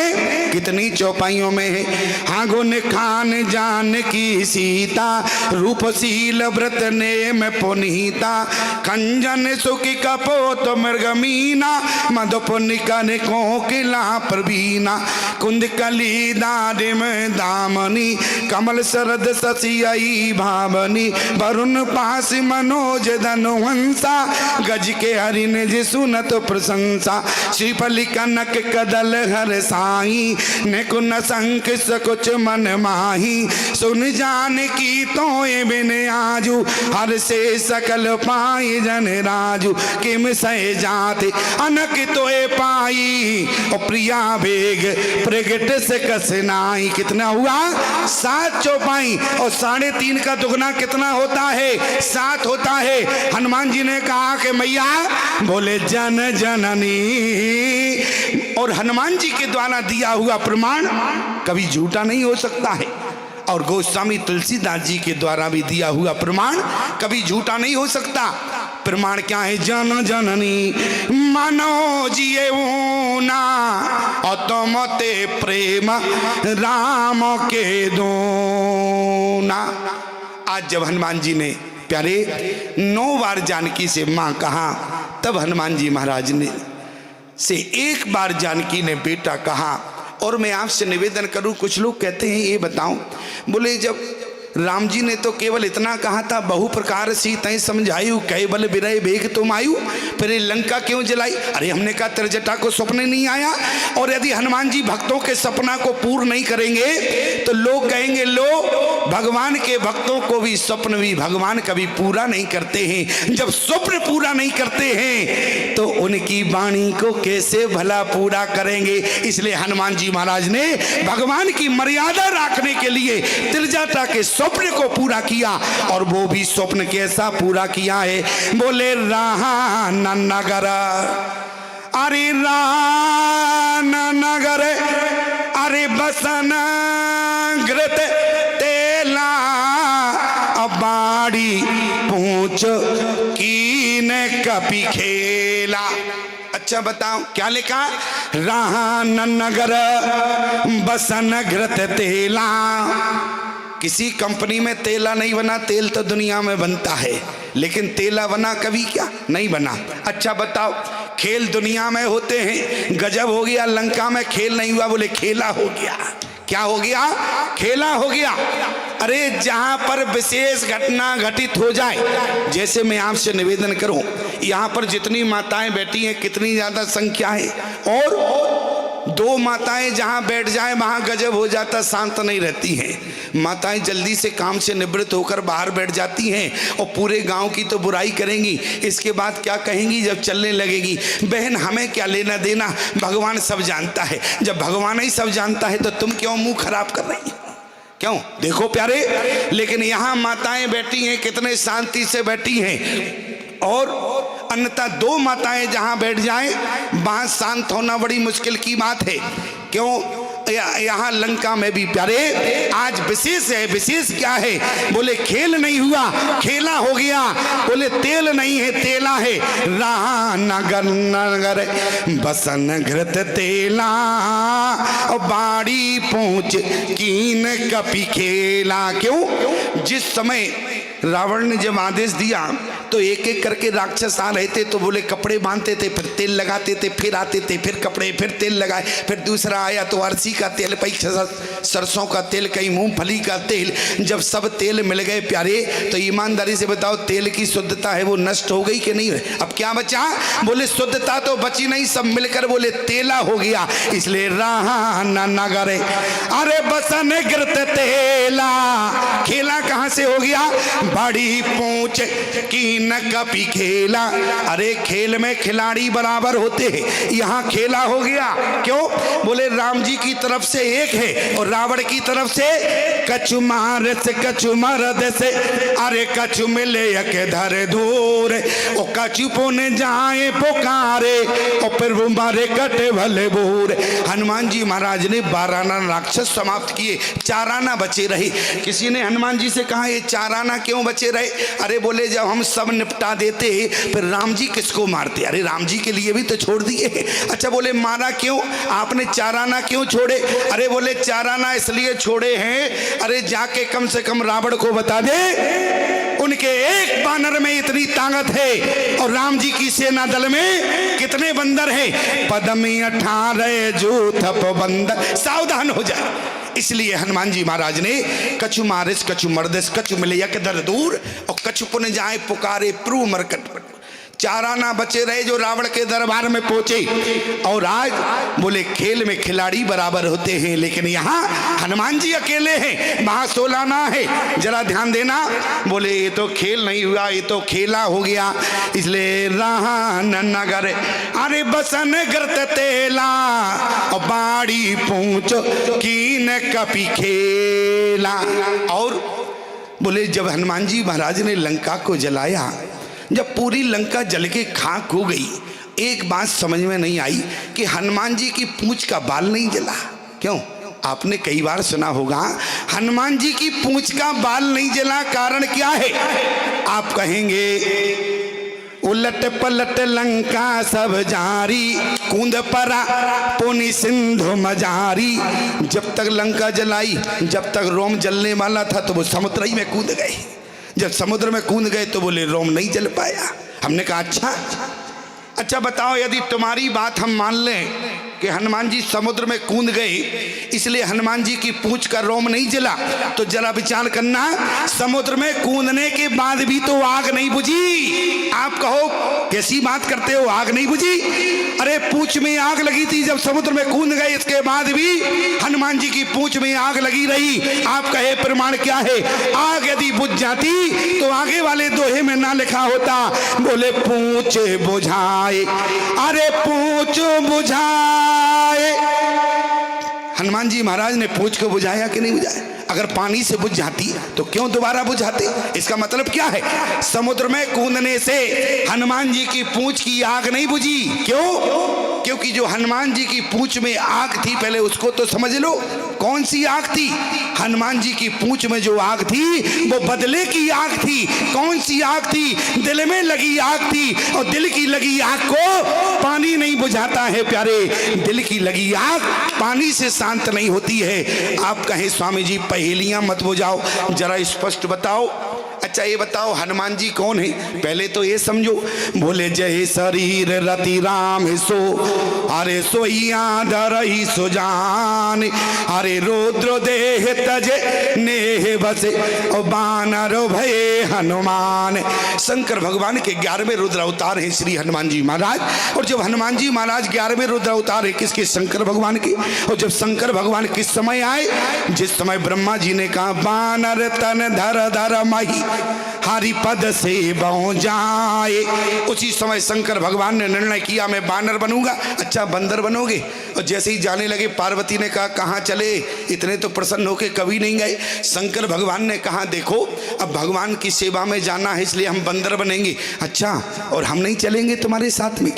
कितनी चौपाइयों में है। हाँ गुण खान जानकी सीता, रूपशील व्रत नेम पुनीता। खंजन सुखी कपोत मृगमीना, मधुपुनिका ने कोकिला प्रवीणा। कुंद कली दारिम दामनी, कमल शरद शशियाई भावनी। वरुण पास मनोज धनुवंसा, गज के हरिन जी सुनत प्रशंसा। श्रीफली कनक कदल हर साई, निकुन संक सकुच मन माही। सुन जान की तोय बिन आजू, हर से सकल पाई जन राजू। किम सह जाते अनक तोय पाई, और प्रिया बेग प्रगट से कसनाई। कितना हुआ? 7 चौपाई। और 3.5 का दुगना कितना होता है? 7 होता है। हनुमान जी ने कहा कि मैया बोले जन जननी, और हनुमान जी के द्वारा दिया हुआ प्रमाण कभी झूठा नहीं हो सकता है। और गोस्वामी तुलसीदास जी के द्वारा भी दिया हुआ प्रमाण कभी झूठा नहीं हो सकता। प्रमाण क्या है? जन जननी मानो जिए ना, और तुम ते प्रेम राम के दोना। आज जब हनुमान जी ने प्यारे 9 बार जानकी से माँ कहा, तब हनुमान जी महाराज ने से 1 बार जानकी ने बेटा कहा। और मैं आपसे निवेदन करूं, कुछ लोग कहते हैं ये बताओ, बोले जब राम जी ने तो केवल इतना कहा था, बहु प्रकार सीताएं समझायु, कई बल बिरय बेग तुम आयु, फिर लंका क्यों जलाई? अरे हमने कहा त्रिजटा को स्वप्न नहीं आया। और यदि हनुमान जी भक्तों के सपना को पूर्ण नहीं करेंगे तो लोग कहेंगे लो भगवान के भक्तों को भी स्वप्न भी भगवान कभी पूरा नहीं करते हैं। जब स्वप्न पूरा नहीं करते हैं तो उनकी वाणी को कैसे भला पूरा करेंगे? इसलिए हनुमान जी महाराज ने भगवान की मर्यादा रखने के लिए त्रिजटा के स्वप्न को पूरा किया। और वो भी स्वप्न कैसा पूरा किया है? बोले राहा नगर, अरे राहा नगर, अरे बसन घृत तेला, बाड़ी पूछ कीन कपि खेला। अच्छा बताओ क्या लिखा? राहा नगर बसन घृत तेला। किसी कंपनी में तेला नहीं बना, तेल तो दुनिया में बनता है, लेकिन तेला बना कभी क्या? नहीं बना। अच्छा बताओ, खेल दुनिया में होते हैं, गजब हो गया, लंका में खेल नहीं हुआ, बोले खेला हो गया। क्या हो गया? खेला हो गया। अरे जहां पर विशेष घटना घटित हो जाए, जैसे मैं आपसे निवेदन करूं, यहाँ पर जितनी माताएं बैठी हैं कितनी ज्यादा संख्या है, और दो माताएं जहां बैठ जाएं वहां गजब हो जाता, शांत नहीं रहती हैं। माताएं जल्दी से काम से निवृत्त होकर बाहर बैठ जाती हैं और पूरे गांव की तो बुराई करेंगी, इसके बाद क्या कहेंगी जब चलने लगेगी। बहन हमें क्या लेना देना, भगवान सब जानता है। जब भगवान ही सब जानता है तो तुम क्यों मुंह खराब कर रही हो, क्यों? देखो प्यारे, लेकिन यहाँ माताएं बैठी हैं, कितने शांति से बैठी हैं, और अन्यथा दो माताएं जहां बैठ जाएं वहां शांत होना बड़ी मुश्किल की बात है। क्यों? यहाँ लंका में भी प्यारे आज विशेष है। विशेष क्या है? बोले खेल नहीं हुआ, खेला हो गया। बोले तेल नहीं है, तेला है। रहा नगर नगर बसन घृत तेला, बाड़ी पूछ कीन कपी खेला। क्यों? जिस समय रावण ने जब आदेश दिया तो एक एक करके राक्षस आ रहे थे, तो बोले कपड़े बांधते थे, फिर तेल लगाते थे, फिर आते थे, फिर कपड़े, फिर तेल लगाए, फिर दूसरा आया तो अरसी का तेल, सरसों का तेल, कहीं मूंगफली का तेल। जब सब तेल मिल गए प्यारे, तो ईमानदारी से बताओ तेल की शुद्धता है वो नष्ट हो गई कि नहीं? अब क्या बचा? बोले शुद्धता तो बची नहीं, सब मिलकर बोले तेला हो गया। इसलिए रहा नगर अरे बसन घृत तेला, खेला कहां से हो गया? बड़ी पूछ की न कपी खेला। अरे खेल में खिलाड़ी बराबर होते हैं, यहाँ खेला हो गया। क्यों? बोले राम जी की तरफ से एक है और रावण की तरफ से कछु मार से कछु मरद से। अरे कछु मिले के धर दूर, और कछु पुन जाए पुकारे, और फिर वो मारे कटे भले बोर। हनुमान जी महाराज ने 12 आना राक्षस समाप्त किए, 4 आना बचे रहे। किसी ने हनुमान जी से कहा ये 4 आना क्यों बचे रहे? अरे बोले जब हम सब निपटा देते फिर राम जी किसको मारते? अरे राम जी के लिए भी तो छोड़ दिए। अच्छा बोले मारा क्यों? आपने 4 आना क्यों छोड़े? अरे बोले 4 आना इसलिए छोड़े हैं, अरे जाके कम से कम रावण को बता दे उनके एक बानर में इतनी ताकत है और राम जी की सेना दल में कितने बंदर हैं। पदमी 18 जो थप बंदर, सावधान हो जाए। इसलिए हनुमान जी महाराज ने कछु मारिस कछु मर्दस कछु मिले यक दर दूर, और कछु पुन जाए पुकारे प्रू मरकट। 4 आना बचे रहे जो रावण के दरबार में पहुंचे। और आज बोले खेल में खिलाड़ी बराबर होते हैं, लेकिन यहाँ हनुमान जी अकेले हैं, वहां 16 आना है। जरा ध्यान देना। बोले ये तो खेल नहीं हुआ, ये तो खेला हो गया। इसलिए रहा नगर अरे बसन घृत तेला, और बाड़ी पूछ कीन कपी खेला। और बोले जब हनुमान जी महाराज ने लंका को जलाया, जब पूरी लंका जल के खाक हो गई, एक बात समझ में नहीं आई कि हनुमान जी की पूंछ का बाल नहीं जला। क्यों? आपने कई बार सुना होगा हनुमान जी की पूंछ का बाल नहीं जला, कारण क्या है? आप कहेंगे उलट पलट लंका सब जारी, कूद परा पुनि सिंधु मजारी। जब तक लंका जलाई, जब तक रोम जलने वाला था तो वो समुद्र ही में कूद गए। जब समुद्र में कूद गए तो बोले रोम नहीं जल पाया। हमने कहा अच्छा बताओ, यदि तुम्हारी बात हम मान लें कि हनुमान जी समुद्र में कूद गए इसलिए हनुमान जी की पूंछ का रोम नहीं जला, तो जरा विचार करना, समुद्र में कूदने के बाद भी तो आग नहीं बुझी। आप कहो कैसी बात करते हो, आग नहीं बुझी? अरे पूंछ में आग लगी थी जब समुद्र में कूद गए, इसके बाद भी हनुमान जी की पूंछ में आग लगी रही। आप कहे प्रमाण क्या है? आग यदि बुझ जाती तो आगे वाले दोहे में ना लिखा होता, बोले पूंछ बुझाए, अरे पूंछ बुझाए। हनुमान जी महाराज ने पूंछ को बुझाया कि नहीं बुझाया? अगर पानी से बुझ जाती तो क्यों दोबारा बुझाते? इसका मतलब क्या है? समुद्र में कूदने से हनुमान जी की पूंछ की आग नहीं बुझी। क्यों? क्योंकि जो हनुमान जी की पूंछ में आग थी, पहले उसको तो समझ लो कौन सी आग थी। हनुमान जी की पूंछ में जो आग थी वो बदले की आग थी। कौन सी आग थी? दिल में लगी आग थी, और दिल की लगी आग को पानी नहीं बुझाता है प्यारे। दिल की लगी आग पानी से शांत नहीं होती है। आप कहें स्वामी जी पहेलियां मत बुझाओ, जरा स्पष्ट बताओ। अच्छा ये बताओ हनुमान जी कौन है? पहले तो ये समझो, बोले जय शरीर रति राम सो, अरे सोइया धरई सुजान, अरे रुद्र देह तजे नेह बसे और बानर भय हनुमान। शंकर भगवान के 11वें रुद्र अवतार है श्री हनुमान जी महाराज। और जब हनुमान जी महाराज 11वें रुद्र अवतार है किसके? शंकर भगवान के। और जब शंकर भगवान किस समय आए? जिस समय ब्रह्मा जी ने कहा बानर तन धर धर मही हरि पद से बहु जाए, उसी समय शंकर भगवान ने निर्णय किया मैं बानर बनूंगा। अच्छा बंदर बनोगे? और जैसे ही जाने लगे पार्वती ने कहा कहाँ चले? इतने तो प्रसन्न होके कभी नहीं गए। शंकर भगवान ने कहा देखो अब भगवान की सेवा में जाना है इसलिए हम बंदर बनेंगे। अच्छा और हम नहीं चलेंगे तुम्हारे साथ में?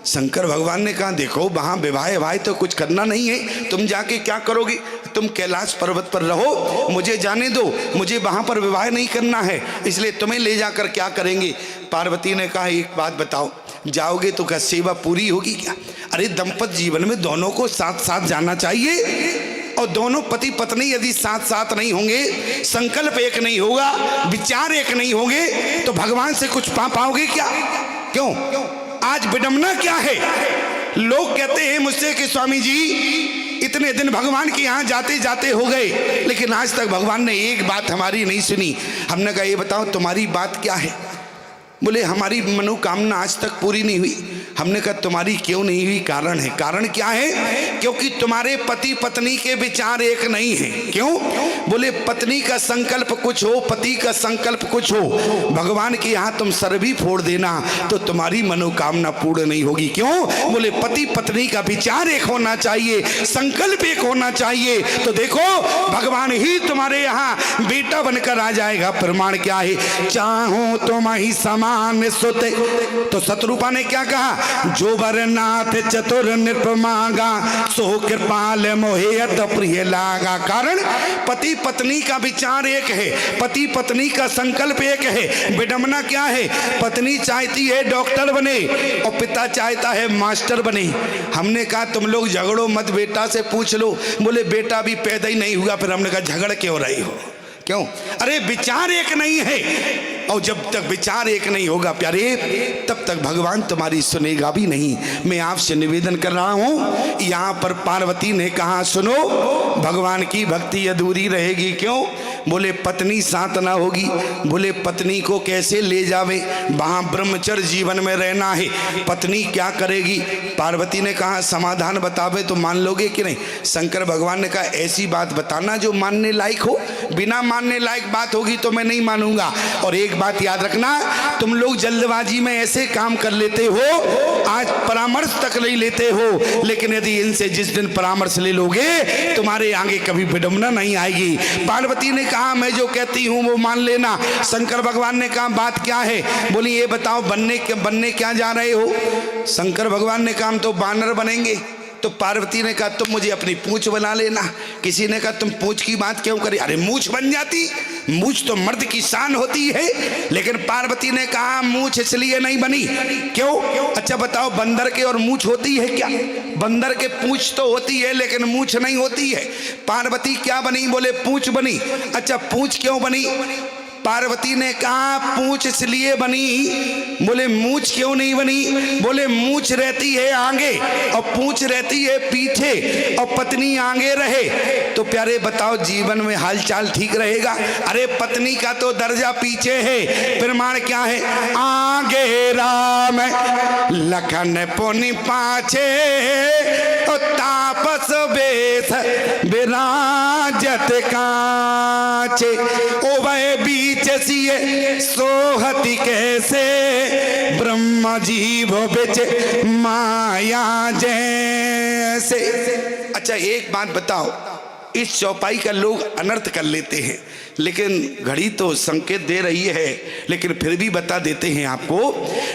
शंकर भगवान ने कहा देखो वहाँ विवाह तो कुछ करना नहीं है, तुम जाके क्या करोगे? तुम कैलाश पर्वत पर रहो, मुझे जाने दो, मुझे वहाँ पर विवाह नहीं करना है, इसलिए तुम्हें ले जाकर क्या करेंगे? पार्वती ने कहा एक बात बताओ, जाओगे तो क्या सेवा पूरी होगी क्या? अरे दंपत जीवन में दोनों को साथ साथ जाना चाहिए। और दोनों पति पत्नी यदि साथ साथ नहीं होंगे, संकल्प एक नहीं होगा, विचार एक नहीं होंगे, तो भगवान से कुछ पा पाओगे क्या? क्यों? आज विडंबना क्या है? लोग कहते हैं मुझसे कि स्वामी जी इतने दिन भगवान के यहाँ जाते जाते हो गए लेकिन आज तक भगवान ने एक बात हमारी नहीं सुनी। हमने कहा ये बताओ तुम्हारी बात क्या है? बोले हमारी मनोकामना आज तक पूरी नहीं हुई। हमने कहा तुम्हारी क्यों नहीं हुई? कारण है। कारण क्या है? क्योंकि तुम्हारे पति पत्नी के विचार एक नहीं है। क्यों? बोले पत्नी का संकल्प कुछ हो, पति का संकल्प कुछ हो, भगवान के यहाँ तुम सर भी फोड़ देना तो तुम्हारी मनोकामना पूर्ण नहीं होगी। क्यों? बोले पति पत्नी का विचार एक होना चाहिए, संकल्प एक होना चाहिए। तो देखो भगवान ही तुम्हारे यहाँ बेटा बनकर आ जाएगा। प्रमाण क्या है? चाहो तुम ही समान सुते। तो शत्रुपा ने क्या कहा? जो बरनाथ चतुर नृप मांगा सो कृपाल मोहेयत प्रिय लागा। कारण पति पत्नी का विचार एक है, पति पत्नी का संकल्प एक है। विडंबना क्या है? पत्नी चाहती है डॉक्टर बने और पिता चाहता है मास्टर बने। हमने कहा तुम लोग झगड़ो मत, बेटा से पूछ लो। बोले बेटा भी पैदा ही नहीं हुआ। फिर हमने कहा झगड़ क्यों रही हो? क्यों? अरे विचार एक नहीं है और जब तक विचार एक नहीं होगा प्यारे तब तक भगवान तुम्हारी सुनेगा भी नहीं। मैं आपसे निवेदन कर रहा हूं, यहाँ पर पार्वती ने कहा सुनो भगवान की भक्ति अधूरी रहेगी। क्यों? बोले पत्नी साथ ना होगी। बोले पत्नी को कैसे ले जावे? वहाँ ब्रह्मचर्य जीवन में रहना है, पत्नी क्या करेगी? पार्वती ने कहा समाधान बतावे तो मान लोगे कि नहीं? शंकर भगवान ने कहा ऐसी बात बताना जो मानने लायक हो, बिना मानने लायक बात होगी तो मैं नहीं मानूंगा। और एक बात याद रखना, तुम लोग जल्दबाजी में ऐसे काम कर लेते हो, आज परामर्श तक नहीं लेते हो, लेकिन यदि इनसे जिस दिन परामर्श ले लोगे तुम्हारे आगे कभी विडंबना नहीं आएगी। पार्वती ने कहा मैं जो कहती हूँ वो मान लेना। शंकर भगवान ने कहा बात क्या है? बोली ये बताओ बनने क्या जा रहे हो? शंकर भगवान ने कहा हम तो बानर बनेंगे। तो पार्वती ने कहा तुम मुझे अपनी पूंछ बना लेना। किसी ने कहा तुम पूंछ की बात क्यों करी? अरे मूंछ बन जाती, मूंछ तो मर्द की शान होती है। लेकिन पार्वती ने कहा मूंछ इसलिए नहीं बनी। क्यों? अच्छा बताओ बंदर के और मूंछ होती है क्या? बंदर के पूंछ तो होती है लेकिन मूंछ नहीं होती है। पार्वती क्या बनी? बोले पूंछ बनी। अच्छा पूंछ क्यों बनी? पार्वती ने कहा पूंछ इसलिए बनी। बोले मूंछ क्यों नहीं बनी? बोले मूंछ रहती है आगे और पूंछ रहती है पीछे और पत्नी आगे रहे तो प्यारे बताओ जीवन में हालचाल ठीक रहेगा? अरे पत्नी का तो दर्जा पीछे है। प्रमाण क्या है? आगे राम लखन पुनि पाछे तापस बेस विराजत कांचे ओ वह बीच सिए सोहति कैसे ब्रह्म जीव बिच माया जैसे। अच्छा एक बात बताओ, इस चौपाई का लोग अनर्थ कर लेते हैं लेकिन घड़ी तो संकेत दे रही है, लेकिन फिर भी बता देते हैं आपको।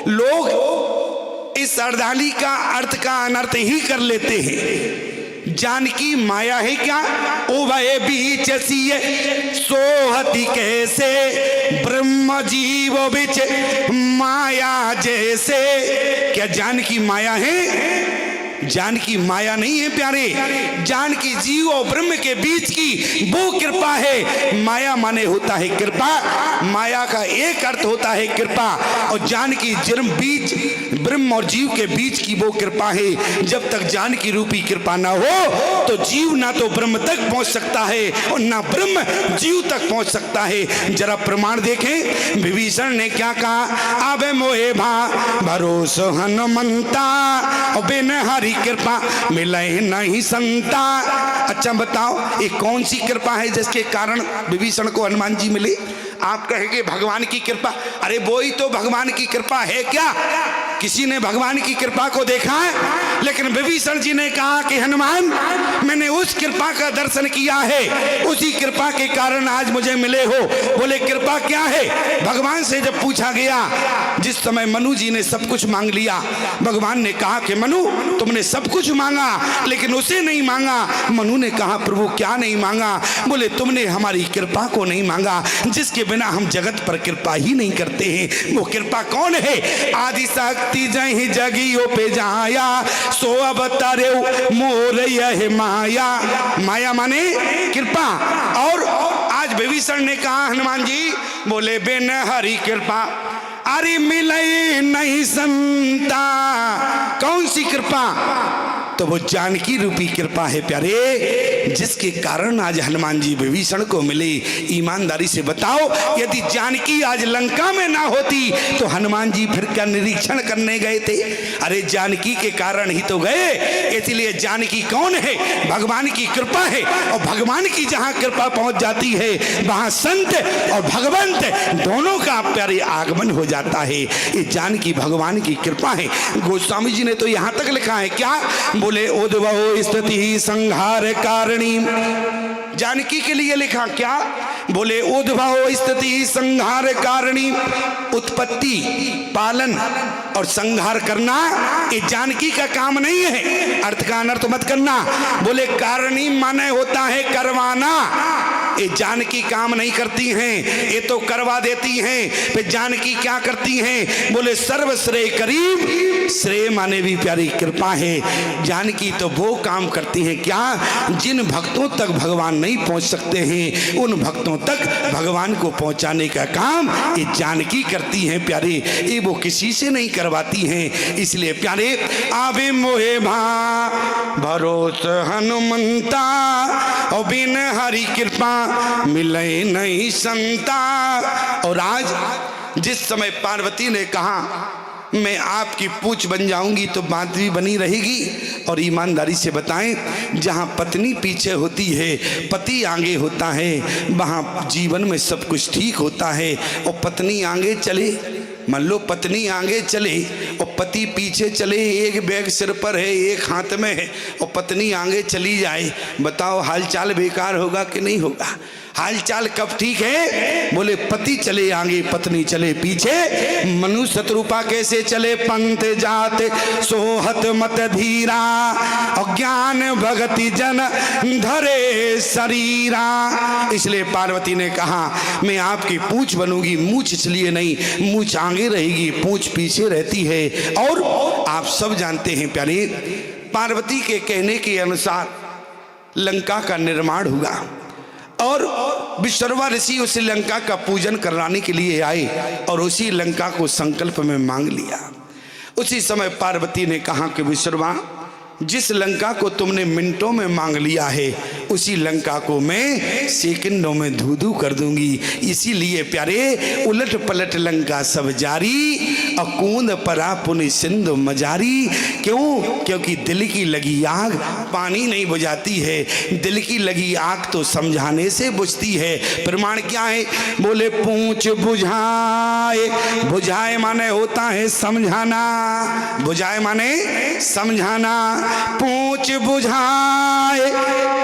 लोग इस अर्धाली का अर्थ का अनर्थ ही कर लेते हैं। जानकी माया है क्या? ओ वह बीच सिए सोहति कैसे ब्रह्म जीव बिच माया जैसे। क्या जानकी माया है? जानकी माया नहीं है प्यारे, जानकी जीव और ब्रह्म के बीच की वो कृपा है। माया माने होता है कृपा, माया का एक अर्थ होता है कृपा, और जानकी बीच ब्रह्म और जीव के बीच की वो कृपा है। जब तक जानकी रूपी कृपा ना हो तो जीव ना तो ब्रह्म तक पहुंच सकता है और ना ब्रह्म जीव तक पहुंच सकता है। जरा प्रमाण देखें, विभीषण ने क्या कहा, आबे मोहे भा भरोसा हनुमंता और बिन हरि कृपा मिले नहीं संता। अच्छा बताओ, ये कौन सी कृपा है जिसके कारण विभीषण को हनुमान जी मिले? आप कहेंगे भगवान की कृपा, अरे वो ही तो भगवान की कृपा है क्या? किसी ने भगवान की कृपा को देखा है? लेकिन विभीषण जी ने कहा कि हनुमान, मैंने उस कृपा का दर्शन किया है, उसी कृपा के कारण आज मुझे मिले हो। बोले कृपा क्या है? भगवान से जब पूछा गया, जिस समय मनु जी ने सब कुछ मांग लिया, भगवान ने कहा कि मनु तुमने सब कुछ मांगा लेकिन उसे नहीं मांगा। मनु ने कहा प्रभु क्या नहीं मांगा? बोले तुमने हमारी कृपा को नहीं मांगा, जिसके बिना हम जगत पर कृपा ही नहीं करते हैं। वो कृपा कौन है? आदि शक्ति जही जगियो पे जाया, सो अवतारे मोर यह माया। माया माने कृपा। और आज विभीषण ने कहा हनुमान जी, बोले बिन हरि कृपा अरे मिले नहीं संता। कौन सी कृपा? तो वो जानकी रूपी कृपा है प्यारे, जिसके कारण आज हनुमान जी विभीषण को मिले। ईमानदारी से बताओ, यदि जानकी आज लंका में ना होती तो हनुमान जी फिर क्या निरीक्षण करने गए थे? अरे जानकी के कारण ही तो गए। इसलिए जानकी कौन है? भगवान की कृपा है, और भगवान की जहां कृपा पहुंच जाती है वहां संत और भगवंत दोनों का प्यारे आगमन हो जाता है। ये जानकी भगवान की कृपा है। गोस्वामी जी ने तो यहां तक लिखा है क्या? बोले उद्भव स्थिति संहार कारिणी। जानकी के लिए लिखा क्या? बोले उद्भव स्थिति संहार कारिणी। उत्पत्ति, पालन और संहार करना ये जानकी का काम नहीं है। अर्थ का अनर्थ मत करना। बोले कारिणी माने होता है करवाना। ये जानकी काम नहीं करती हैं, ये तो करवा देती हैं। फिर जानकी क्या करती हैं? बोले सर्व श्रेय करीब। श्रेय माने भी प्यारी कृपा है। जानकी तो वो काम करती हैं क्या? जिन भक्तों तक भगवान नहीं पहुंच सकते हैं, उन भक्तों तक भगवान को पहुंचाने का काम ये जानकी करती हैं प्यारे। ये वो किसी से नहीं करवाती हैं। इसलिए प्यारे आवे मोहे भा भरोसा हनुमंता और बिन हरि कृपा मिले नहीं संता। और आज जिस समय पार्वती ने कहा मैं आपकी पूछ बन जाऊंगी तो बात भी बनी रहेगी। और ईमानदारी से बताएं, जहां पत्नी पीछे होती है, पति आगे होता है, वहां जीवन में सब कुछ ठीक होता है। और पत्नी आगे चले, मान लो पत्नी आगे चले और पति पीछे चले, एक बैग सिर पर है एक हाथ में है, और पत्नी आगे चली जाए, बताओ हालचाल बेकार होगा कि नहीं होगा? हालचाल कब ठीक है? बोले पति चले आगे पत्नी चले पीछे। मनु शत्रुपा कैसे चले? पंथ जाते सोहत मत धीरा और ज्ञान भगति जन धरे शरीरा। इसलिए पार्वती ने कहा मैं आपकी पूंछ बनूंगी। मूछ इसलिए नहीं, मूछ आगे रहेगी, पूंछ पीछे रहती है। और आप सब जानते हैं प्यारे, पार्वती के कहने के अनुसार लंका का निर्माण हुआ और विश्वकर्मा ऋषि उसी लंका का पूजन कराने के लिए आए और उसी लंका को संकल्प में मांग लिया। उसी समय पार्वती ने कहा कि विश्वकर्मा, जिस लंका को तुमने मिनटों में मांग लिया है उसी लंका को मैं सेकंडों में धू धू कर दूंगी। इसीलिए प्यारे उलट पलट लंका सब जारी और कूंद परा पुनि सिंधु मजारी। क्यों? क्योंकि दिल की लगी आग पानी नहीं बुझाती है, दिल की लगी आग तो समझाने से बुझती है। प्रमाण क्या है? बोले पूंछ बुझाए। बुझाए माने होता है समझाना, बुझाए माने समझाना। पूंछ बुझाए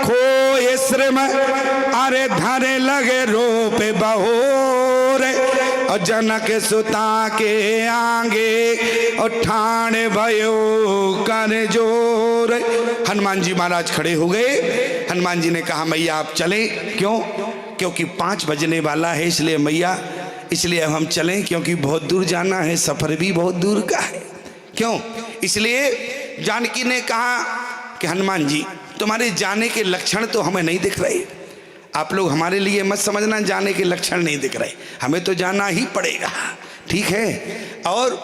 खोए श्रम अरे धरे लगे रोपे बहोर और जनक सुता के आगे और ठाणे भयो कर जोर। हनुमान जी महाराज खड़े हो गए। हनुमान जी ने कहा मैया आप चलें। क्यों? क्योंकि 5 बजने वाला है, इसलिए मैया, इसलिए अब हम चलें क्योंकि बहुत दूर जाना है, सफर भी बहुत दूर का है। क्यों? इसलिए जानकी ने कहा कि हनुमान जी तुम्हारे जाने के लक्षण तो हमें नहीं दिख रहे। आप लोग हमारे लिए मत समझना जाने के लक्षण नहीं दिख रहे, हमें तो जाना ही पड़ेगा, ठीक है। और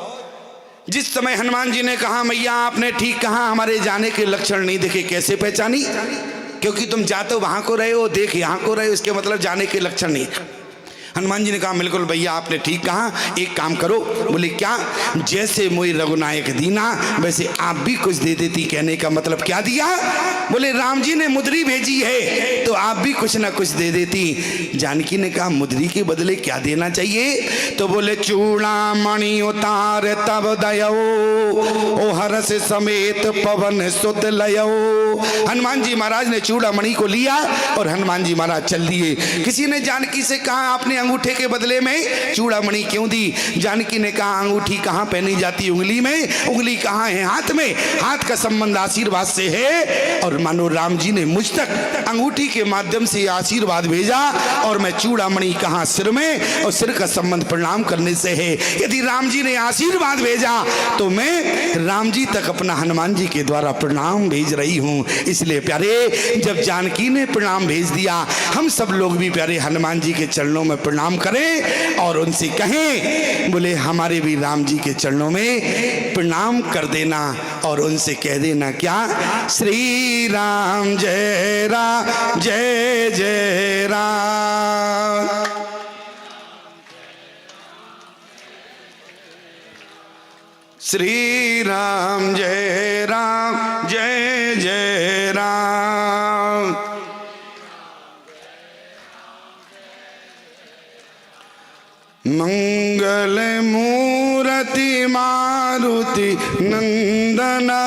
जिस समय हनुमान जी ने कहा मैया आपने ठीक कहा, हमारे जाने के लक्षण नहीं दिखे, कैसे पहचानी? क्योंकि तुम जा तो वहां को रहे हो, देख यहाँ को रहे हो, इसके मतलब जाने के लक्षण नहीं। हनुमान जी ने कहा बिल्कुल भैया आपने ठीक कहा, एक काम करो। बोले क्या? जैसे मोई रघुनायक दीना वैसे आप भी कुछ दे देती। कहने का मतलब क्या दिया? बोले राम जी ने मुद्री भेजी है तो आप भी कुछ ना कुछ दे देती। जानकी ने कहा मुद्री के बदले क्या देना चाहिए? तो बोले चूड़ा मणि उतार तब दयो ओ हरस समेत पवन सुत लयो। हनुमान जी महाराज ने चूड़ा मणि को लिया और हनुमान जी महाराज चल दिए। किसी ने जानकी से कहा आपने अंगूठे के बदले में चूड़ामणि क्यों दी? जानकी ने कहा अंगूठी कहाँ पहनी जाती? उंगली में। उंगली कहाँ है? हाथ में। हाथ का संबंध आशीर्वाद से है और मानो राम जी ने मुझ तक अंगूठी के माध्यम से आशीर्वाद भेजा और मैं चूड़ामणि कहाँ? सिर में, और सिर का संबंध प्रणाम करने से है। यदि राम जी ने आशीर्वाद भेजा तो मैं राम जी तक अपना हनुमान जी के द्वारा प्रणाम भेज रही हूँ। इसलिए प्यारे जब जानकी ने प्रणाम भेज दिया, हम सब लोग भी प्यारे हनुमान जी के चरणों में प्रणाम करें और उनसे कहें बोले हमारे भी राम जी के चरणों में प्रणाम कर देना और उनसे कह देना क्या? श्री राम जय राम जय जय राम। श्री राम जय राम जय जय राम। मंगल मूर्ति मारुति नंदना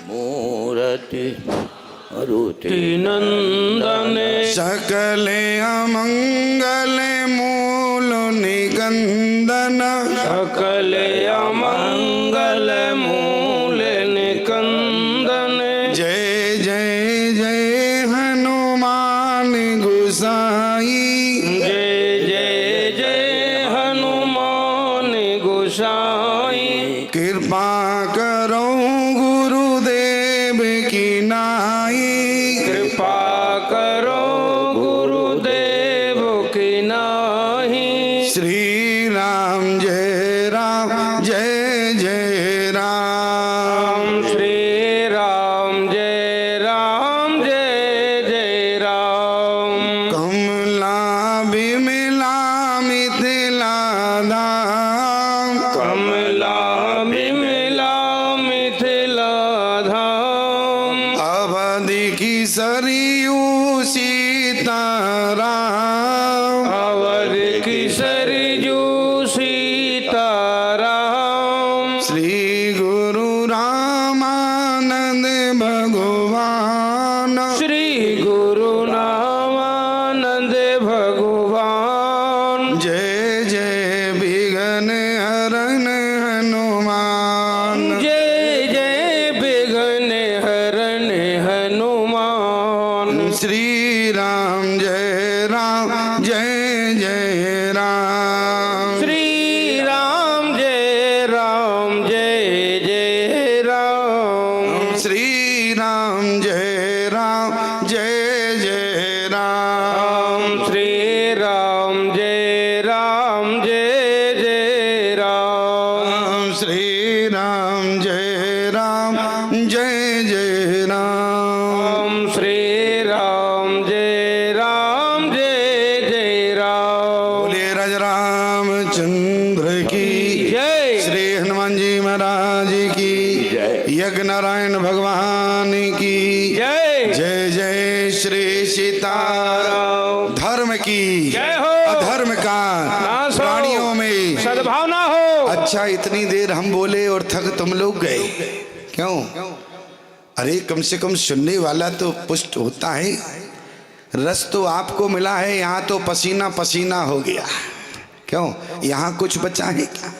मूर्ति मारुति नंदन सकल अमंगल मूल निकंदन सकल अमंगल मूल निकंदन। जय जय जय हनुमान गोसाई कृपा करो गुरुदेव की नाई। कृपा करो गुरुदेव की नाई। श्री राम जय राम जय जय राम। श्री राम जय राम जय जय राम। कमला विमला मिथिला धाम कमला विमला मिथिला धाम। अवधि की सरयू सीताराम। अवधि की सरयू सीताराम। श्री गुरु रामानंद भगवान। श्री गुरु रामानंद भगवान। जय जय विघ्न हरण हनुमान। जय जय विघ्न हरण हनुमान। श्री राम जय राम जय जय राम। श्री राम जय राम जय जय राम। श्री राम जय राम जय जय राम। श्री राम जय राम जय जय राम। श्री राम जय राम जय जय राम। श्री राम जय राम जय जय राम। बोले राजा रामचंद्र की जय। श्री हनुमान जी महाराज की जय। यज्ञ नारायण भगवान की जय। जय जय श्री सीताराम। धर्म की जय हो। अधर्म का नाश हो। प्राणियों में सद्भावना हो। अच्छा इतनी देर हम बोले और थक तुम लोग गए क्यों? अरे कम से कम सुनने वाला तो पुष्ट होता है। रस तो आपको मिला है, यहाँ तो पसीना पसीना हो गया। क्यों? यहाँ कुछ बचा है क्या?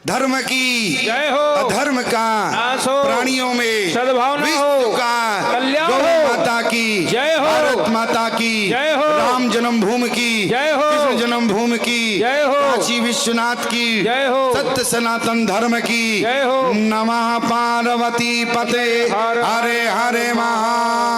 धर्म की जय हो। अधर्म का नाश हो। प्राणियों में सद्भावना विश्व हो। का कल्याण गौ हो। माता की जय हो। भारत माता की जय हो। राम जन्मभूमि की जय हो। कृष्ण जन्मभूमि सार्वभौम की जय हो। काशी विश्वनाथ की जय हो। सत्य सनातन धर्म की जय हो। नमः पार्वती पते हर हरे हरे महा